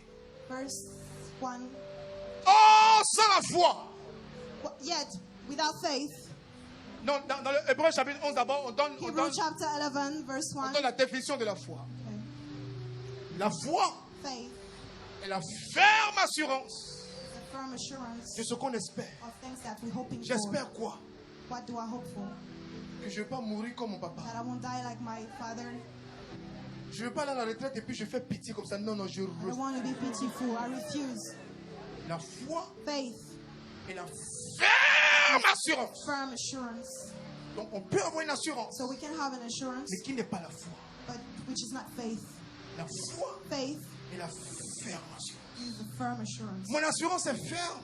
verse 1, oh, sans la foi. yet without faith, Non, dans le Hébreux chapitre 11 d'abord, on donne Hebrew chapter 11, verse 1, la définition de la foi. okay. La foi Faith est la ferme assurance is a firm assurance de ce qu'on espère. of things that we're hoping for. J'espère quoi? What do I hope for? Que je ne vais pas mourir comme mon papa. That I won't die like my father. Je ne vais pas aller à la retraite et puis je fais pitié comme ça. Non, non, je I don't want to be pitiful. I refuse. La foi Faith, est la ferme assurance. firm assurance. Donc on peut avoir une assurance, So we can have an assurance, mais qui n'est pas la foi. but which is not faith. La foi Faith est la ferme assurance. is a firm assurance. Mon assurance est ferme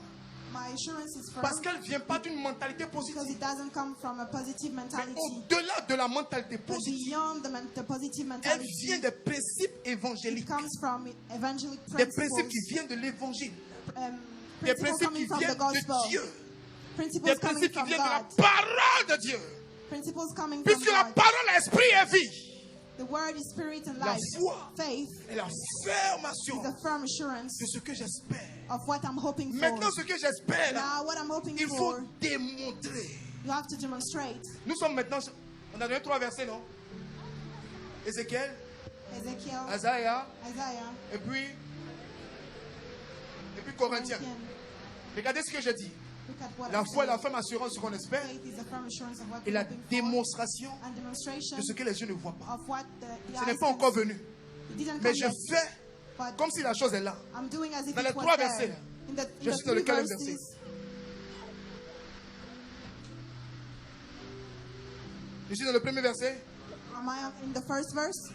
My assurance is firm Parce qu'elle ne vient pas d'une mentalité because positive. it doesn't come from a positive Mais mentality. au-delà de la mentalité But positive, beyond the positive elle mentality, vient des principes it évangéliques. comes from evangelic Des principles, principes qui viennent de l'évangile. Des principles principes coming qui from viennent the gospel, de Dieu. Des principles coming principes qui from viennent de la God, parole de Dieu. principles coming from Puisque la God. parole, esprit et vie. The word is spirit and La life. foi Faith est la fermation is a firm assurance de ce que j'espère. of what I'm hoping for. Maintenant, ce que j'espère, Now, what I'm hoping il faut for, démontrer. you have to demonstrate. Nous sommes maintenant, on a donné 3 versets, non? Ézéchiel, Ezekiel, Isaiah, Isaiah, et puis Corinthiens. Corinthians. Regardez ce que je dis. Look at what La I'm foi est la saying. ferme assurance de ce qu'on espère Faith is a firm assurance of what et we're la hoping for, démonstration and demonstration de ce que les yeux ne voient pas. of what the Ce n'est eyes pas can encore see. venu. It didn't Mais come je yet, fais but comme si la chose est là. I'm doing as if Dans les it was 3 there. versets, In the je suis dans le 3 quatrième verses, verset. Je suis dans le premier verset. am I in the first verse?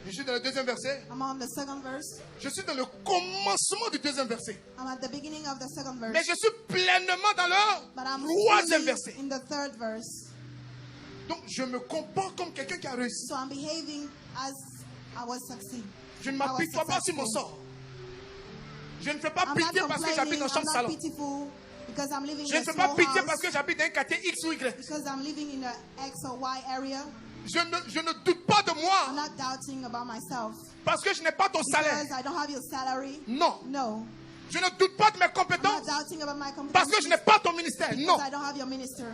Je suis dans le deuxième verset. I'm on the second verse. Je suis dans le commencement du deuxième verset. I'm at the beginning of the second Mais verse. je suis pleinement dans But I'm le troisième fully verset. in the third verse. Donc je me comporte comme quelqu'un qui a réussi. So I'm behaving as I was succeed. Je ne I was m'apitoie pas sur mon successful. sort. Je ne fais pas I'm not pitié parce que j'habite complaining. dans I'm chambre not salon. pitiful because I'm living Je in ne a fais pas small pitié house. parce que j'habite dans un quartier X ou Y. Because I'm living in a X or Y area. Je ne doute pas de I'm moi not doubting about myself. parce que je n'ai pas ton salaire. Because I don't have your salary. Non. No. Je ne doute pas de mes I'm not compétences doubting about my competence. parce que je n'ai pas ton ministère. Non. Because I don't have your minister.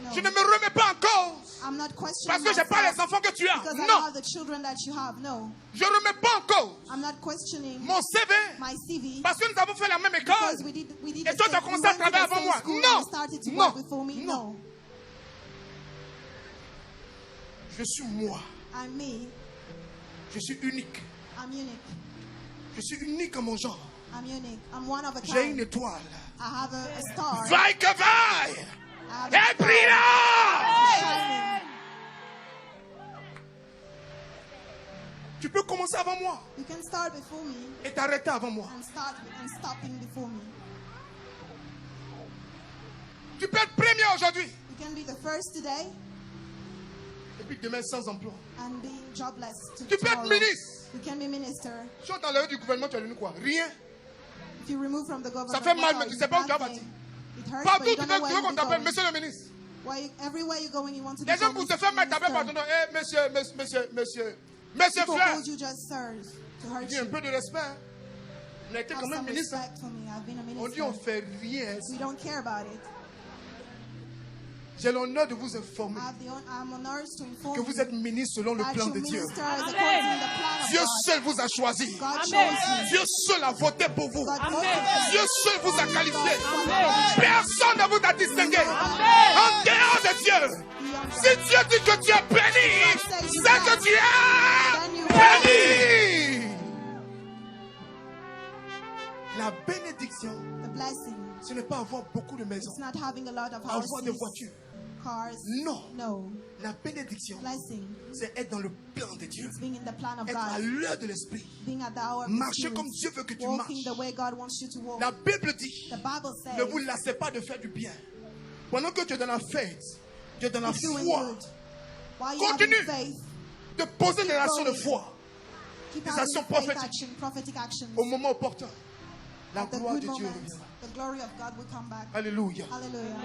No. Je ne me remets pas en cause I'm not questioning parce que je n'ai pas myself les enfants que tu as. because I don't Non. have the children that you have. No. Je ne remets pas en cause I'm not questioning mon CV my CV parce que nous avons fait la même because école. we did Et the toi, tu as same, we commencé à went to travailler the avant same moi. school Non. and you started to Non. work before me. Non. No. Je suis moi. I'm me. Je suis unique. I'm unique. Je suis unique en mon genre. I'm unique. I'm one of a J'ai une kind. étoile. I have a star. Vaille que vaille. I have Elle a star. brille. Shining. Tu peux commencer avant moi You can start before me et t'arrêter avant moi. and stopping before me. Tu peux être premier aujourd'hui You can be the first today et puis demain sans emploi. and be jobless Tu peux être tomorrow. ministre. You can be minister. Si on t'enlève du gouvernement, tu as donné quoi? Rien. If you remove from the government, Ça fait mal, what mais are tu you? sais pas où tu vas Nothing. partir. It hurts, Partout but you tu don't veux know where qu'on you're t'appelle going. monsieur le ministre. Everywhere you're going, you want to be Les gens called pour te faire mal t'appellent par ton minister. nom. Monsieur People frère. called you just sir to hurt Dis un you. peu de respect. Hein. On a été Have quand même some ministre. respect for me. I've been a On dit minister. on fait rien. We don't care about it. J'ai l'honneur de vous informer I'm honored to inform que vous êtes ministre selon le that plan you de Dieu. minister according to the plan of Dieu God. seul vous a choisi. God chose you. Dieu seul a voté pour vous. God voted you. Dieu seul vous a qualifié. Amen. Personne ne vous a distingué. En dehors de Dieu. Si Dieu dit que tu es béni, c'est que tu es béni. La bénédiction, The blessing. ce n'est pas avoir beaucoup de maisons, It's not having a lot of avoir des houses, voitures. cars. Non. No. La bénédiction, Blessing c'est être dans le plan de Dieu. is being in the plan of Être à God. l'heure de l'esprit. Being at the hour of the Marcher Spirit. comme Dieu veut que tu Walking the marches. way God wants you to walk. La Bible dit, The Bible ne vous says, lassez pas de faire du bien. Pendant que tu es dans la faith, tu es dans la keep doing foi, good. While you Continue. have faith, de poser des actions de going. foi keep Des having actions faith prophétiques. action, prophetic actions. au moment opportun. La At the gloire good de Dieu moment, reviendra. the glory of God will come back. Alléluia. Hallelujah.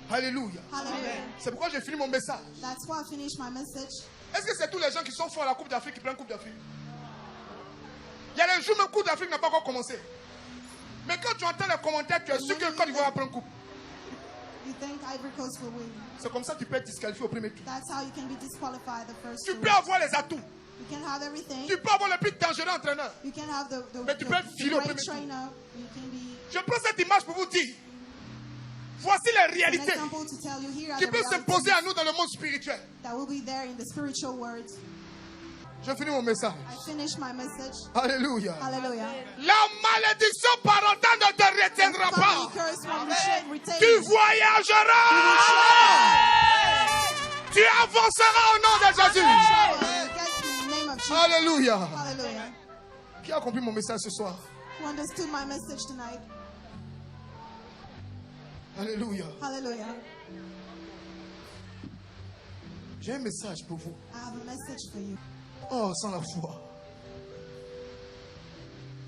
Alléluia. Hallelujah. C'est pourquoi j'ai fini mon message. That's why I finished my message. Est-ce que c'est tous les gens qui sont forts à la Coupe d'Afrique qui prennent Coupe d'Afrique? Il y a des jours, même Coupe d'Afrique n'a pas encore commencé. Mais quand tu entends les commentaires, tu es sûr que le Côte d'Ivoire va prendre Coupe. You think Ivory Coast will win. C'est comme ça que tu peux être disqualifié au premier tour. That's how you can be disqualified the first Tu tour. peux avoir les atouts. You can have everything. Tu peux avoir le plus dangereux entraîneur. You can have the Mais tu peux être filé au great premier tour. trainer. You can be Je prends cette image pour vous dire. Voici les an réalités example to tell you here are qui the peuvent realities s'imposer à nous dans le monde spirituel. that will be there in the spiritual world. Je finis mon message. I finished my message. Alléluia. Hallelujah. La malédiction parentale ne te retiendra Family pas. curse from retain. Tu voyageras. Tu avanceras au nom de Jésus. In the name of Jesus. Alléluia. Hallelujah. Qui a compris mon message ce soir? Who understood my message tonight? Alléluia. Hallelujah. J'ai un message pour vous. I have a message for you. Oh, sans la foi,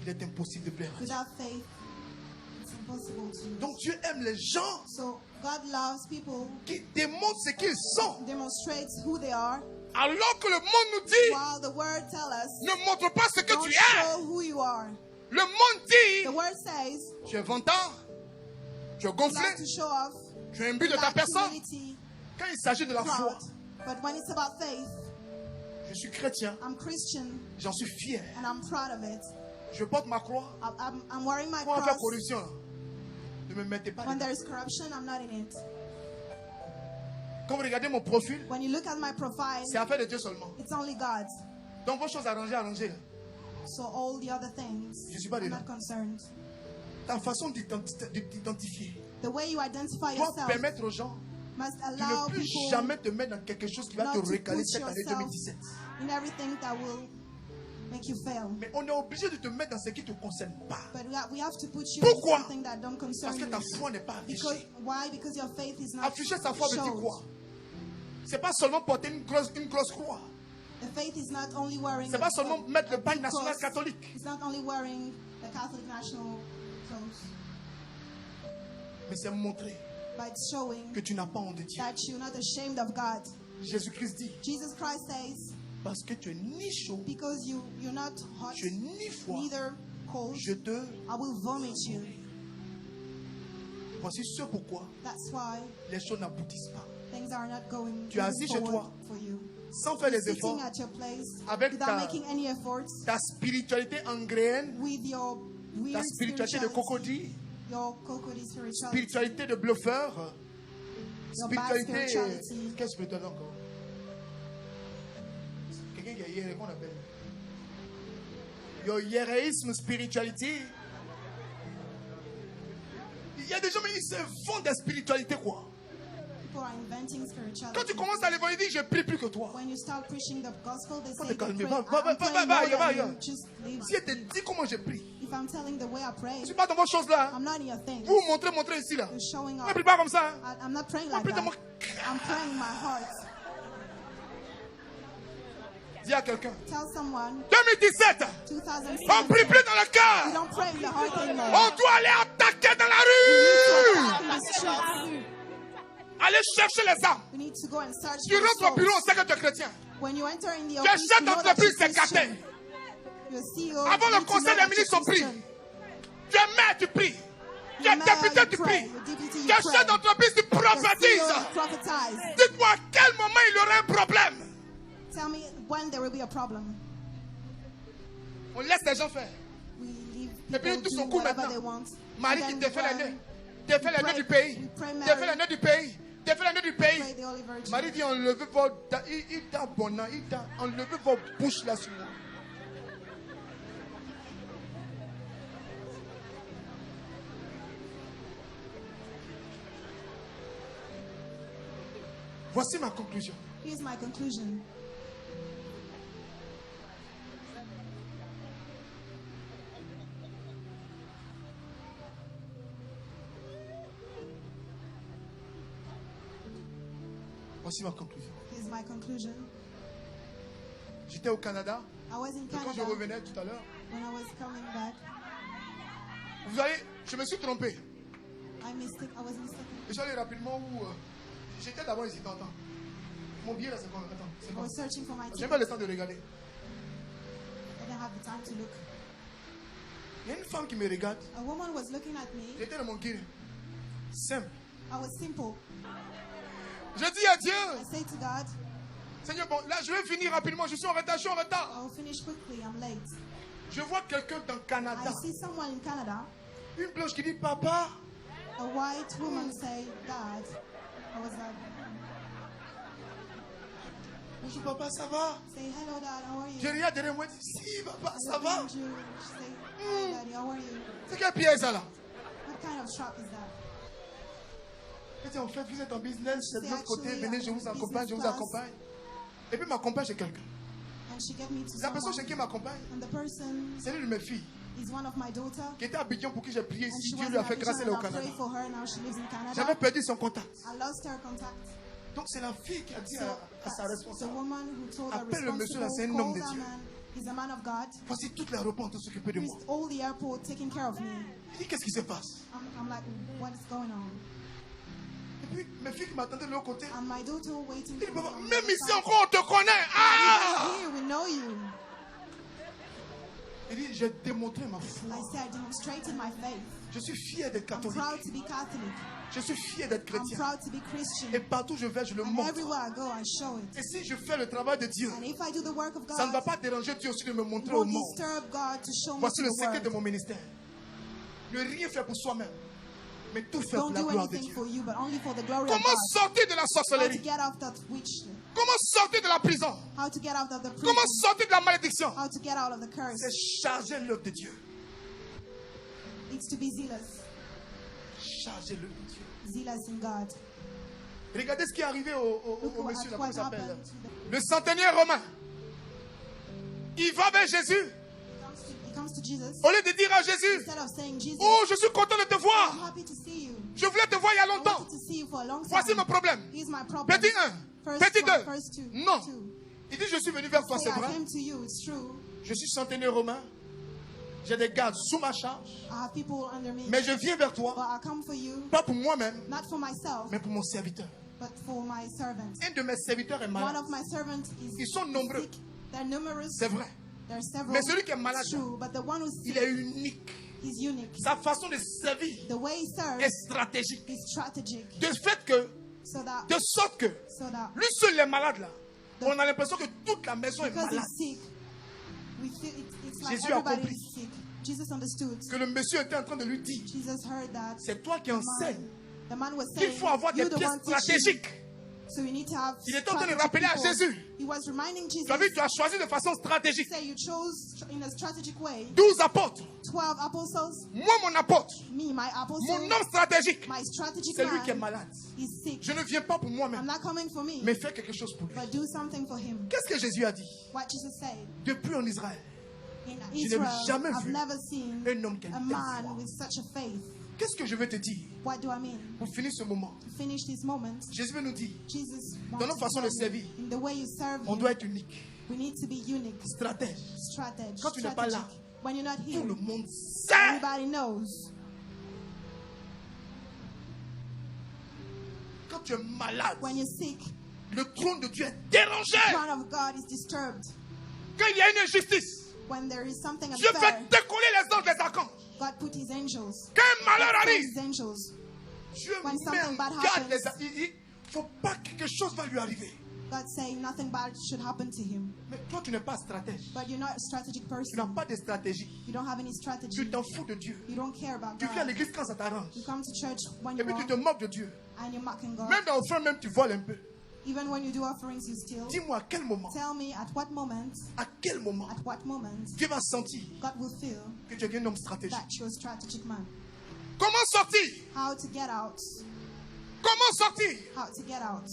il est impossible de plaire à Dieu. Without faith, it's impossible to. Donc Dieu aime les gens So God loves people, qui démontrent ce qu'ils sont. demonstrates who they are, Alors que le monde nous dit, while the word tells us, ne montre pas ce que don't tu es. show who you are. Le monde dit, The word says, tu es vantard, tu es you gonflé, like to show off, tu es imbu de ta lack personne. humility, Quand il s'agit de la foi, proud. But when it's about faith, je suis chrétien, I'm Christian j'en suis fier. and I'm proud of it. Je porte ma croix. I'm wearing my Quand on fait cross. corruption, là, ne me mettez pas When dedans. there is corruption, I'm not in it. Quand vous regardez mon profil, When you look at my profile, c'est affaire de Dieu seulement. it's only God. Donc vos choses arrangées. So all the other things, Je suis pas I'm dedans. not concerned. Ta façon d'identifier The way you identify doit yourself permettre aux gens must de allow ne plus people jamais te mettre dans quelque chose qui va not te to recaler put cette année yourself 2017. in everything that will make you fail. Mais on est obligé de te mettre dans ce qui ne te concerne pas. But we have to put you Pourquoi? in something that don't concern Parce que ta you. foi n'est pas Because affichée. why? Because your faith is not Afficher sa foi veut dire showed. quoi? C'est pas seulement porter une grosse croix. The faith is not only wearing. C'est pas seulement mettre le bail big national cross. catholique. It's not only wearing the Catholic national clothes, Mais c'est montrer but it's showing que tu n'as pas honte de Dieu. that you're not ashamed of God. Jésus-Christ dit, Jesus Christ says, parce que tu es ni chaud, because you're not hot, tu es ni froid, neither cold, je te... I will vomit you. Voici ce pourquoi That's why les choses n'aboutissent pas. things are not going Tu es assis chez forward toi. for you. Sans faire les efforts, Sitting at your place Avec without ta- making any efforts, ta spiritualité angréenne, with your ta weird spiritualité de cocody, your cocody spirituality, spiritualité de bluffeur, your bad spiritualité... spirituality. Quelle spiritualité encore? Quelqu'un qui a hier, qu'on appelle? Your hiéréisme spirituality. Il y a des gens, mais ils se font des spiritualités, quoi. People are inventing spirituality. Quand tu commences à l'évangile, je prie plus que toi. When you start preaching the gospel, they Faut say te they calmer. pray. Va, I'm praying va, more va, than va. you. Just leave. Si elle te dit comment je prie, If I'm telling the way I pray, je ne suis pas dans vos choses là. I'm not in your things. Vous montrez ici là. You're showing Ne off. prie pas comme ça. Hein. I'm not praying On like prie de that. mon... I'm praying in my heart. Dis à quelqu'un. Tell someone, 2017, 2007, on prie plus dans le we cœur. don't pray in the heart anymore. On doit aller attaquer dans la We rue. need to attack in the streets. Aller chercher les âmes. We need to go and search Tu for rentres au souls. bureau, on sait que tu es chrétien. When you enter in the Tu es office, chef you know that d'entreprise, you're c'est gâté. Christian. You're CEO, Avant you le need to conseil know des that ministres, you're on prie. Christian. Tu es maire, tu pries. Tu You're es mayor, député, you tu pray. pries. You're deputy, you Tu es pray. chef d'entreprise, tu You're CEO, prophétises. you prophesize. Dites-moi à quel moment il y aura un problème. Tell me when there will be a problem. On laisse les gens faire. We leave Et puis people tous do son coup whatever maintenant. they want. Marie And qui then défait les when nœuds. Défait les nœuds du pays. we pray Défait les Mary, nœuds du pays. Défait les nœuds du pray pays. the Holy Virgin. Marie dit enlevez vos... Il t'a abonnant. Il t'a enlevé vos bouches là sur moi. Voici ma conclusion. Here's my conclusion. Voici ma conclusion. Here's my conclusion. J'étais au Canada. I was in Et quand je Canada revenais tout à l'heure, when I was coming back. vous voyez, je me suis trompé. I was mistaken. Je suis allé rapidement où j'étais d'abord ici. Attends. Mon billet là, c'est quoi? Attends, c'est I quoi? was searching for my J'ai ticket. pas le temps de regarder. I didn't have the time to look. Il y a une femme qui me regarde. A woman was looking at me. J'étais dans mon guide. Simple. I was simple. Je dis à Dieu, I say to God, Seigneur, bon, là je vais finir rapidement. Je suis en retard, I will finish quickly. I'm late. Je vois quelqu'un dans le I Canada. see someone in Canada. Une blanche qui dit, papa. A white woman say, Dad. I was like, Bonjour papa, ça va? say, hello, Dad. How are you? Je regarde derrière moi et dis, si papa, I ça look va? behind you. She say, hi, Daddy. How are you? C'est quel piège ça là? What kind of shop is that? Elle dit, en fait, vous êtes en business, c'est de C'est l'autre côté, actually, venez, je vous accompagne, je vous business class. accompagne. Et puis m'accompagne chez quelqu'un. And she get me to La personne someone. chez qui m'accompagne, And the person c'est l'une de mes filles. is one of my daughters. qui était à Abidjan pour qui j'ai prié And ici. she Dieu was lui in a fait grâce, elle est Abidjan au and I Canada. prayed for her. Now she lives in J'avais Canada. perdu son contact. I lost her contact. Donc c'est la fille qui a dit So à sa that's the responsable, woman who told her appelle le monsieur là, c'est responsible, un homme call de that Dieu. man. He's a man of God. Voici toute l'aéroport ont s'occuper de He's moi. all the airport taking care of me. Il dit, qu'est-ce qui se passe? I'm like, what is going on? Et puis mes filles qui m'attendaient de l'autre côté, And my daughter waiting il dit, for me. papa, on the même other ici side. encore on te connaît. Ah! Even here we know you. Il dit, j'ai démontré ma foi. I said, I demonstrated my faith. Je suis fier d'être I'm catholique. proud to be Catholic. Je suis fier d'être I'm chrétien. proud to be Christian. Et partout où je vais, je le And montre. everywhere I go, I show it. Et si je fais le travail de Dieu, And if I do the work of ça ne va God, pas déranger Dieu aussi de me it montrer au won't monde. disturb God to show me Voici to le the secret de world. mon ministère. Ne rien faire pour soi-même, mais tout faire pour Don't la do gloire de anything Dieu. for you, but only for the glory of Comment God. sortir de la How to sorcellerie? get out of witch. Comment sortir de la prison? How to get out of the Comment prison. sortir de la malédiction? How to get out of the curse. C'est charger l'œuvre de Dieu. It's to be zealous. Charger l'œuvre de Dieu. Zealous in God. Regardez ce qui est arrivé au Look monsieur, at là, comment what il s'appelle? happened to the... Le centenier romain. Il va vers Jésus. He comes to Jesus. Au lieu de dire à Jésus, Instead of saying, Jesus, oh, je suis content de te I'm voir. happy to see you. Je voulais te voir il y a I longtemps. wanted to see you for a long time. Voici mon problème. Here's my problem. Petit 1, petit 2. First two. Non. Two. Il dit, je suis venu vers toi, Say, c'est I vrai. came to you. It's true. Je suis centenier romain. J'ai des gardes sous ma charge. I have people under me. Mais je viens vers But toi, I come for you, pas pour moi-même, not for myself, mais pour mon serviteur. but for my servant. Un de mes serviteurs est One malade. of my servants is Ils sont nombreux. sick. They're numerous. C'est vrai. There are several. Mais celui qui est malade, It's true. But the one who's il sick est unique. is unique. Sa façon de servir The way he serves est stratégique. is strategic. De fait que, de sorte que, lui seul est malade là. On a l'impression que toute la maison est because malade. he's sick, we feel it's like Jésus a everybody compris. is sick. Jesus understood. Que le monsieur était en train de lui dire, Jesus heard that. c'est toi qui enseignes The man was qu'il saying, faut avoir des "You're the pièces one teaching." stratégiques. So you need to have Il était en train de strategic rappeler à people. Jésus. He was reminding Jesus. Tu as vu, tu as choisi de façon stratégique. Say you chose in a strategic way 12 apôtres. 12 apostles. Moi, mon apôtre, Me, my apostle, mon homme stratégique, my strategic c'est lui qui est man malade. is sick. Je ne viens pas pour I'm moi-même, not coming for me, mais fais quelque chose pour lui. but do something for him. Qu'est-ce que Jésus a dit? What Jesus said. Depuis en Israël, In n'ai Israel, jamais I've vu never seen un homme qui a a une telle man foi. with such a faith. Qu'est-ce que je veux te dire What do I mean? pour finir ce moment? To finish this moment, Jésus veut nous dire, Jesus dans wants notre to façon de tell servir, me, in the way you serve on him, doit être unique, we need to be unique, stratège. strategic. Quand tu n'es pas là, When you're not Tout here, le monde sait. everybody knows. Quand tu es malade, When you're sick, le trône de Dieu est dérangé. the throne of God is disturbed. Quand il y a une injustice, When there is something Dieu fait unfair, décoller les anges des archanges. God put his angels. Quand un malheur God sends arrive, his angels. Dieu When met something en bad garde les happens, Il ne faut pas que quelque chose va lui arriver. God saying nothing bad should happen to him. Mais toi, tu n'es pas stratège. But you're not a strategic Tu n'as person. pas de stratégie. You don't have any Tu strategy. t'en fous de Dieu. You don't care about Tu viens à God. l'église quand ça t'arrange. You come to church when Et you puis tu want te moques de Dieu. and you're mocking God. Même dans l'offrande, même tu voles un peu. Even when you do offerings, you steal. Dis-moi à quel moment, Tell me at what moment Dieu va sentir God will feel que tu es un homme stratégique. that you're a strategic man. Comment sortir? How to get out. Comment sortir? How to get out.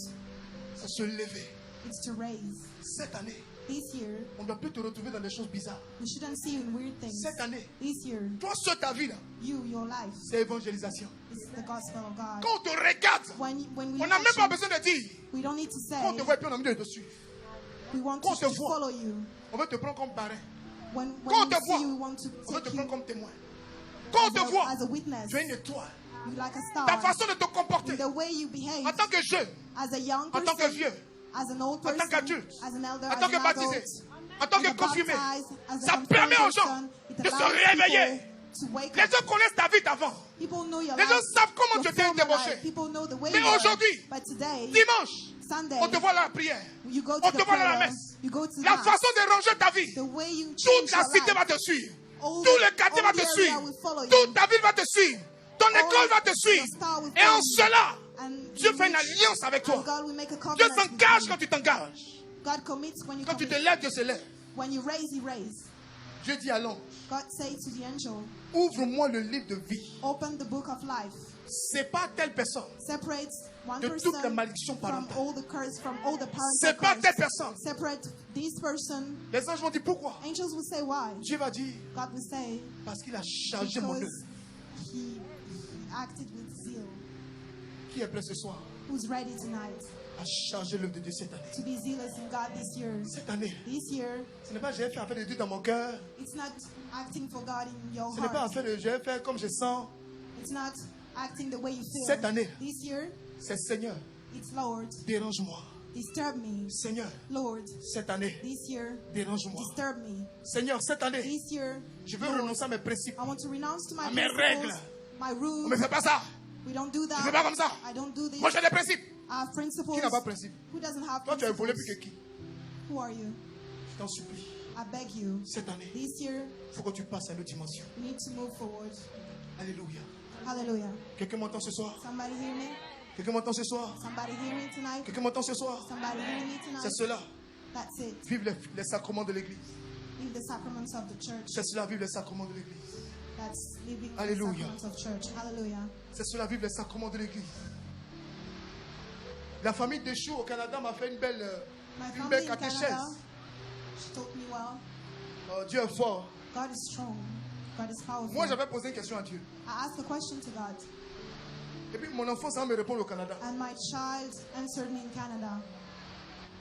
C'est se lever. It's to raise. Cette année, This year, on ne doit plus te retrouver dans des choses bizarres. we shouldn't see you in weird things. Cette année, This year, toi seul ta vie là, your life c'est évangélisation. is the gospel of God. Quand on te regarde, When we on n'a look même at pas you, besoin de dire. we don't need to say, Quand on te voit et puis on a envie de te suivre. we want Quand on to te voit, follow you. on veut te prendre comme parrain. When Quand on we te voit, see you, we want to on veut te take prendre you comme témoin. Quand on te voit, as a witness. tu es une étoile. You like a Ta star. façon de te comporter The way you behave en tant que jeune, as a young en tant que person, vieux, as an old en tant person, qu'adulte, as an elder, en as tant que an baptisé, adult, en tant as que a confirmé, baptized, as a ça confirmed permet aux person, gens it de se allows réveiller. people to wake Les up. gens connaissent ta vie d'avant. People know your Les gens life, savent comment your tu t'es former débauché. life. People know the way Mais you are. aujourd'hui, But today, Dimanche, Sunday, on te voit à la prière. you go On to te the voit à la prayer, messe. you go to La mass. façon de ranger ta vie, The way you toute change la your cité life, va te suivre. all Tout le quartier va the te area suivre. will follow you. Toute ta ville va te suivre. Ton école va te suivre. Your star will Et en follow you. cela, And Dieu in fait une which- alliance avec and toi. God will make a Dieu covenant with s'engage you. quand tu t'engages. God commits when you Quand tu te commit. lèves, Dieu se lève. When you raise, he raises. Dieu dit à l'ange, God says to the angel, ouvre-moi le livre de vie. open the book of life. C'est pas telle personne. Separate One de toutes les person malédictions from parentales. all the curse, from all the parental Sépare curse. telle personne. Separate this person. Les anges vont dire pourquoi? Angels will say why. Dieu va dire God will say parce qu'il a chargé mon œuvre. because he acted with zeal. Qui est prêt ce soir Who's ready tonight à charger l'œuvre de Dieu cette année? to be zealous in God this year? Cette année, This year, ce n'est pas j'ai fait affaire de Dieu dans mon cœur. it's not acting for God in your Ce n'est pas heart. affaire de j'ai fait comme je sens. It's not acting the way you feel. Cette année, This year, c'est Seigneur, it's Lord, dérange-moi. disturb me. Seigneur, Lord, cette année, this year, dérange-moi. disturb me. Seigneur, cette année, This year, je veux renoncer à mes principes. I want to renounce to my À mes principles, règles. my On ne rules. me fait pas ça. We don't do Je ne that. fais pas comme ça. I don't do this. Moi, j'ai des principes. I have principles. Qui n'a pas de principes? Who doesn't have Toi, tu as volé plus principles? que qui? Who are you? Je t'en supplie. I beg you. Cette année, This year, il faut que tu passes à une autre dimension. you need to move forward. Alléluia. Hallelujah. Quelqu'un m'entend ce soir? Somebody hear me? Quelqu'un m'entend ce soir? Somebody hear me tonight? Quelqu'un m'entend ce soir? Somebody hear me C'est tonight? cela. That's it. Vive les sacrements de l'église. Live the sacraments of the church. C'est cela, vive les sacrements de l'église. That's living the Hallelujah. sacraments of church. Hallelujah. C'est cela, vive les sacrements de l'église. La famille Deschou au Canada m'a fait une belle My Une family belle in catéchèse. Canada, she taught me well. Oh, Dieu est fort. God is strong. God is powerful. Moi, j'avais posé une question à Dieu. I asked a question to God, Et puis mon enfant, ça me répond au Canada. and my child answered me in Canada.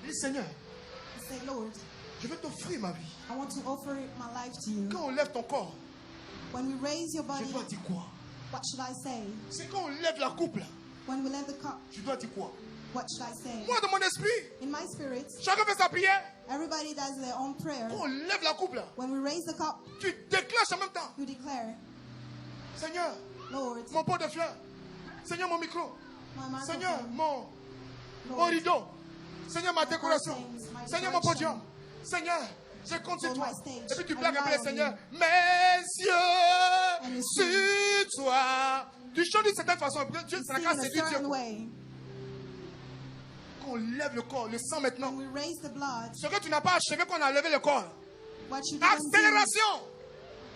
Il dit, Seigneur, I said, Lord, je vais t'offrir ma vie. I want to offer my life to you. Quand on lève ton corps, When we raise your je body, dois dire quoi? what should I say? C'est quand on lève la coupe, là, When we left the cup, je dois dire quoi? what should I say? Moi, dans mon esprit, In my spirit, chacun fait sa prière. everybody does their own prayer. Quand on lève la coupe, là, When we raise the cup, tu déclenches en même temps. you declare, Seigneur, Lord, mon pot de fleurs. Seigneur, mon micro. my Seigneur, microphone, mon Lord, rideau. Seigneur, ma décoration. curtains, my Seigneur, mon decoration. podium. Seigneur, je compte sur On toi. my stage. Et puis tu I blagues un peu rely le on Seigneur. you. Mes And yeux you sur toi. Tu chantes d'une certaine façon. Dieu, you ça n'a sing qu'à in a séduire Dieu. certain way. Quand on lève le corps, le sang maintenant. When we raise the blood, Ce que tu n'as pas achevé quand on a levé le corps. what you didn't do, Accélération.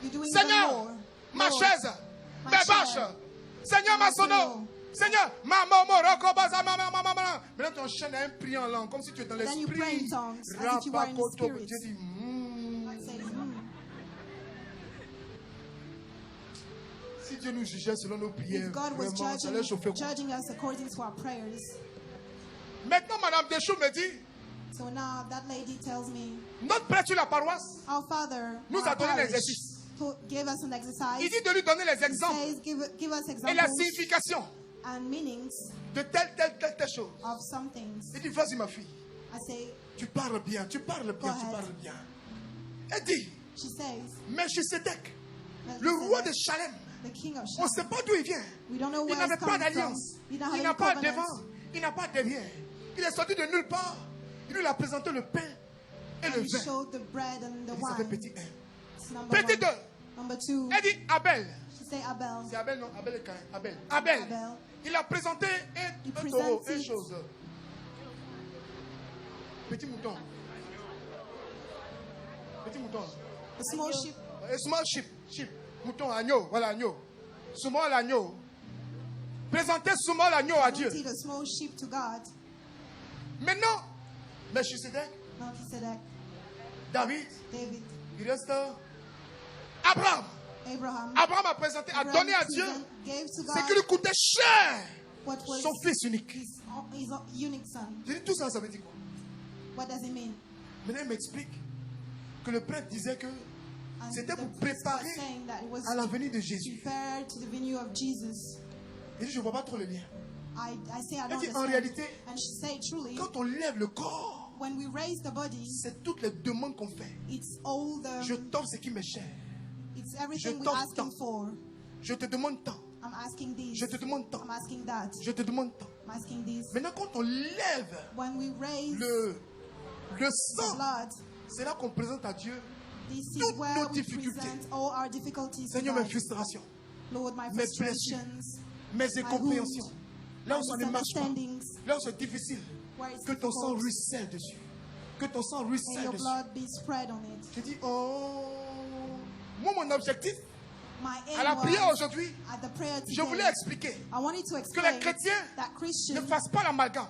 you're doing even Seigneur, more. ma Lord, chaise, my mes chair, vaches. Seigneur, ma sono. sono. Seigneur, ma momo, rokobaza, ma. Maintenant, tu enchaînes un prier en langue, comme si tu es dans Then you pray l'esprit. in tongues, as if you were in the Rapakoto, spirit. Dieu dit, God says, si Dieu nous jugeait selon nos prières, If God was vraiment, ça allait chauffer. judging us according to our prayers. Maintenant, Madame Deschaux me dit, So now that lady tells me, notre prêtre sur la paroisse, our Father nous our a donné parish l'exercice. gave us an exercise. Il dit de lui donner les He exemples says, give us et la examples signification and meanings de telle chose. of some things. Il dit, vas-y ma fille, I say, tu parles bien, tu parles bien, tu ahead. parles bien. Elle dit, she says, Melchisedec, le roi de Chalem, the king of on ne Shalem. sait pas d'où il vient. We don't know Il where n'avait it's pas coming from. d'alliance. We don't have Il any n'a pas covenant. devant. Il n'a pas derrière. Il est sorti de nulle part. Il lui a présenté le pain et le And he vin. showed the bread and the Il s'appelle wine. petit 1. It's number Petit one. 2. Number two, Elle dit Abel. she say Abel. C'est Abel, non? Abel est Caïn. Abel. Abel. Abel. Il a présenté He un taureau, presented- une chose. Petit mouton. Petit mouton. A small sheep. A small sheep. Sheep. Mouton, agneau. Voilà, agneau. Small agneau. Présentez small agneau à Dieu. Presented a small sheep to God. Maintenant, Melchisedec, Melchizedek, David, David, il reste Abraham. Abraham. Abraham a présenté, a Abraham donné à Dieu gave to ce qui God lui coûtait cher. what was Son fils unique. his unique son. Je dis tout ça, ça veut dire quoi? What does it mean? Maintenant, il m'explique que le prêtre disait que And c'était the pour priest was préparer saying that it was à la venue de Jésus. prepared to the venue of Jesus. Il dit, je ne vois pas trop le lien. I say I Il don't dit, en understand. réalité, And she said truly, quand on lève le corps, when we raise the body, c'est toutes les demandes qu'on fait. it's all Je the, t'offre ce qui m'est cher. it's everything Je we're t'offre asking tant. for. Je te demande tant. I'm asking this. Je te demande tant. I'm asking that. Je te demande tant. I'm asking this. Maintenant, quand on lève When we raise le the sang, blood, c'est là qu'on présente à Dieu, this is toutes where nos we difficultés. present all our difficulties to Seigneur, mes God. frustrations, Lord, my mes blessures, frustrations, mes incompréhensions, là où my ça ne marche pas, misunderstandings, là où c'est difficile, where it's que ton sang difficult, ruisselle dessus. Que ton sang and ruisselle your dessus. blood be spread on it. Je dis, oh, moi, mon objectif, My aim À la prière was, aujourd'hui, at the prayer je today, voulais expliquer I wanted to que explain les chrétiens that ne Christians fassent pas l'amalgame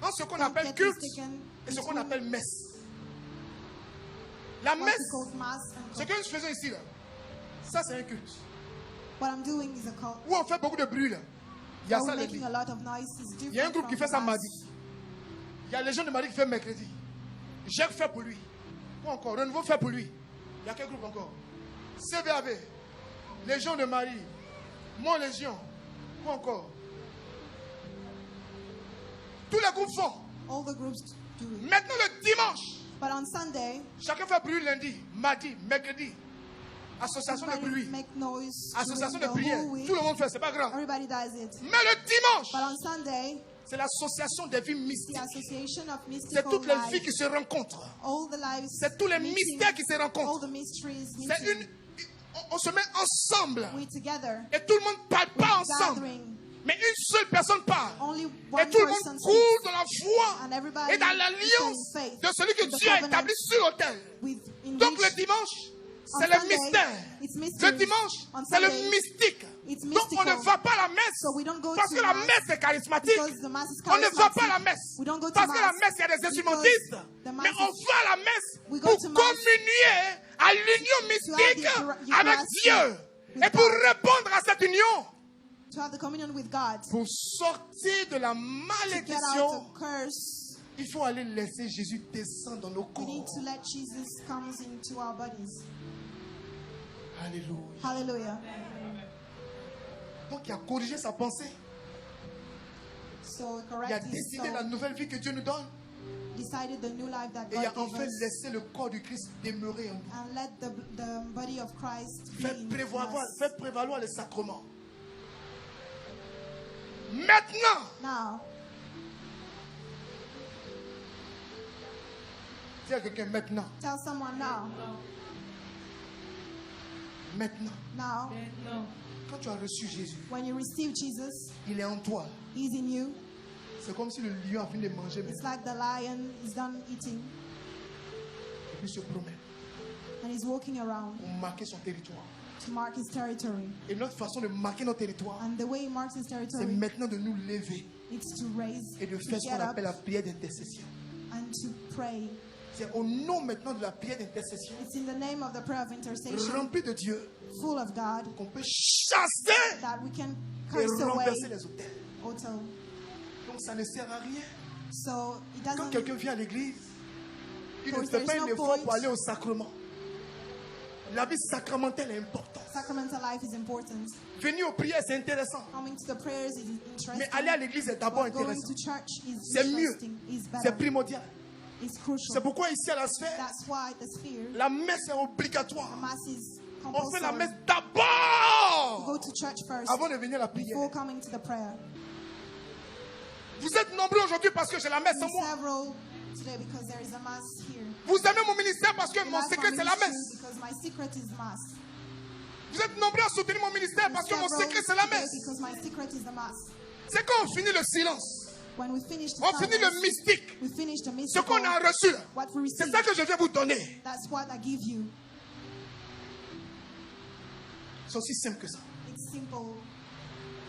entre ce qu'on don't appelle get culte mistaken et ce qu'on between appelle messe. La what we messe, call mass ce and que nous faisons ici, là, ça c'est un culte. what I'm doing is a cult. Où on fait beaucoup de bruit, là. Il y a We're ça le making a lot of noise. It's Il y a un different groupe qui from fait ça mass. mardi. Il y a les gens de Marie qui fait mercredi. Jacques fait pour lui. Ou encore, Renouveau fait pour lui. Il y a quel groupe encore? CVAV. Légion de Marie. Mon Légion. Ou encore. Tous les groupes font. All the groups do it. Maintenant le dimanche, But on Sunday, chacun fait pour lui lundi, mardi, mercredi. Association de everybody bruit. make noise Association during de the prière. whole week. Tout le monde fait, c'est pas grave. Everybody does it. Mais le dimanche, But on Sunday, c'est l'association des vies the mystiques. association of C'est mystical toutes les vies life, qui se rencontrent. all the lives, C'est tous les meeting, mystères qui se all rencontrent. the mysteries C'est meeting. on se met ensemble. We together, Et tout le monde ne parle pas ensemble. gathering. Mais une seule personne parle. Only Et one tout le person monde speaks. court dans la foi And everybody et dans is l'alliance in faith, de celui que in the Dieu a covenant établi sur l'autel. in Donc which le dimanche, on c'est le Sunday, mystère. it's Le mystery. dimanche, On c'est le Sunday, mystique. it's Donc on ne mystical. va pas à la messe So we don't go parce to que la mass messe est charismatique. because the mass is On ne va pas à la charismatic. messe We don't go to parce que la mass messe, il y a des instrumentistes. the mass Mais on is- va à la messe We go pour to mass communier à l'union mystique have the avec Eucharisty Dieu. with Et pour God. répondre à cette union, to have the communion with God, pour sortir de la to get out malédiction, of curse, il faut aller laisser Jésus descendre dans nos we need corps. to let Jesus come into our bodies. Alléluia. Hallelujah. Donc il a corrigé sa pensée. So Il a correct his décidé la soul, nouvelle vie que Dieu nous donne. decided the new life that Et il a God gave enfin us, laissé le corps du Christ demeurer en nous. and let the body of Christ be Fait in prévaloir, us. les sacrements. Maintenant, Now, dis à quelqu'un maintenant, tell someone now. maintenant. Now, Quand tu as reçu Jésus, when you receive Jesus, il est en toi. He's in you. C'est comme si le lion a fini de manger It's maintenant. like the lion is done eating Et puis il se promène and he's walking around pour marquer son territoire. to mark his territory. Et notre façon de marquer notre territoire, And the way he marks his c'est territory, maintenant de nous lever it's to raise, et de to faire ce qu'on get up appelle la prière d'intercession. and to pray. C'est au nom maintenant de la prière d'intercession, It's in the name of the prayer of intercession, remplie de Dieu, full of God, qu'on peut chasser that we can et curse away renverser les autels. auto. Donc ça ne sert à rien. So it Quand doesn't, quelqu'un vient à l'église, il ne Because fait pas there's un no effort point. pour aller au sacrement. La vie sacramentelle est importante. sacramental life is important. Venir aux prières, c'est intéressant. Coming to the prayers is interesting. Mais aller à l'église est d'abord But going intéressant. to church is C'est mieux. interesting, is C'est better, primordial. is C'est crucial. pourquoi ici à la sphère, That's why the sphere, la messe est obligatoire. mass is On fait la compulsory. messe Go d'abord to church first avant de venir à la prière. before coming to the prayer. Vous êtes nombreux aujourd'hui parce que j'ai la messe en We're moi. several today because there is a mass here. Vous aimez mon ministère parce que You mon like secret my c'est la ministry messe. because my secret is mass. Vous êtes nombreux à soutenir mon ministère parce que mon Several secret c'est la today messe. because my secret is the mass. C'est quand on finit le silence, When we finish the on finit le silence, mystique, we finish the ce mystical, qu'on a reçu là. what we C'est receive. ça que je viens vous donner. That's what I give you. C'est aussi simple que ça. It's simple,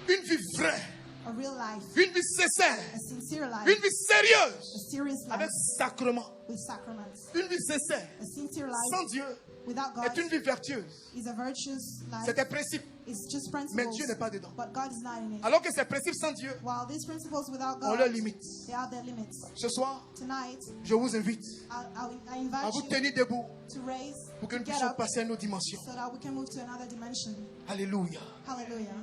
Une vie vraie, a real life, une vie sincère, a sincere life, une vie sérieuse, a serious life avec sacrement. with sacraments. Une vie sincère, A sincere sans life Dieu, without God est une vie vertueuse. is a virtuous life. C'est des principes, It's just mais principles, Dieu n'est pas dedans. but God is not in it. Alors que ces principes sans Dieu While these principles without ont God, leurs limites. they have their limits. Ce soir, Tonight, je vous invite I à invite vous you tenir debout to raise, pour que to nous get puissions up, passer à une autre dimension. so that we can move to another dimension. Alléluia. Hallelujah.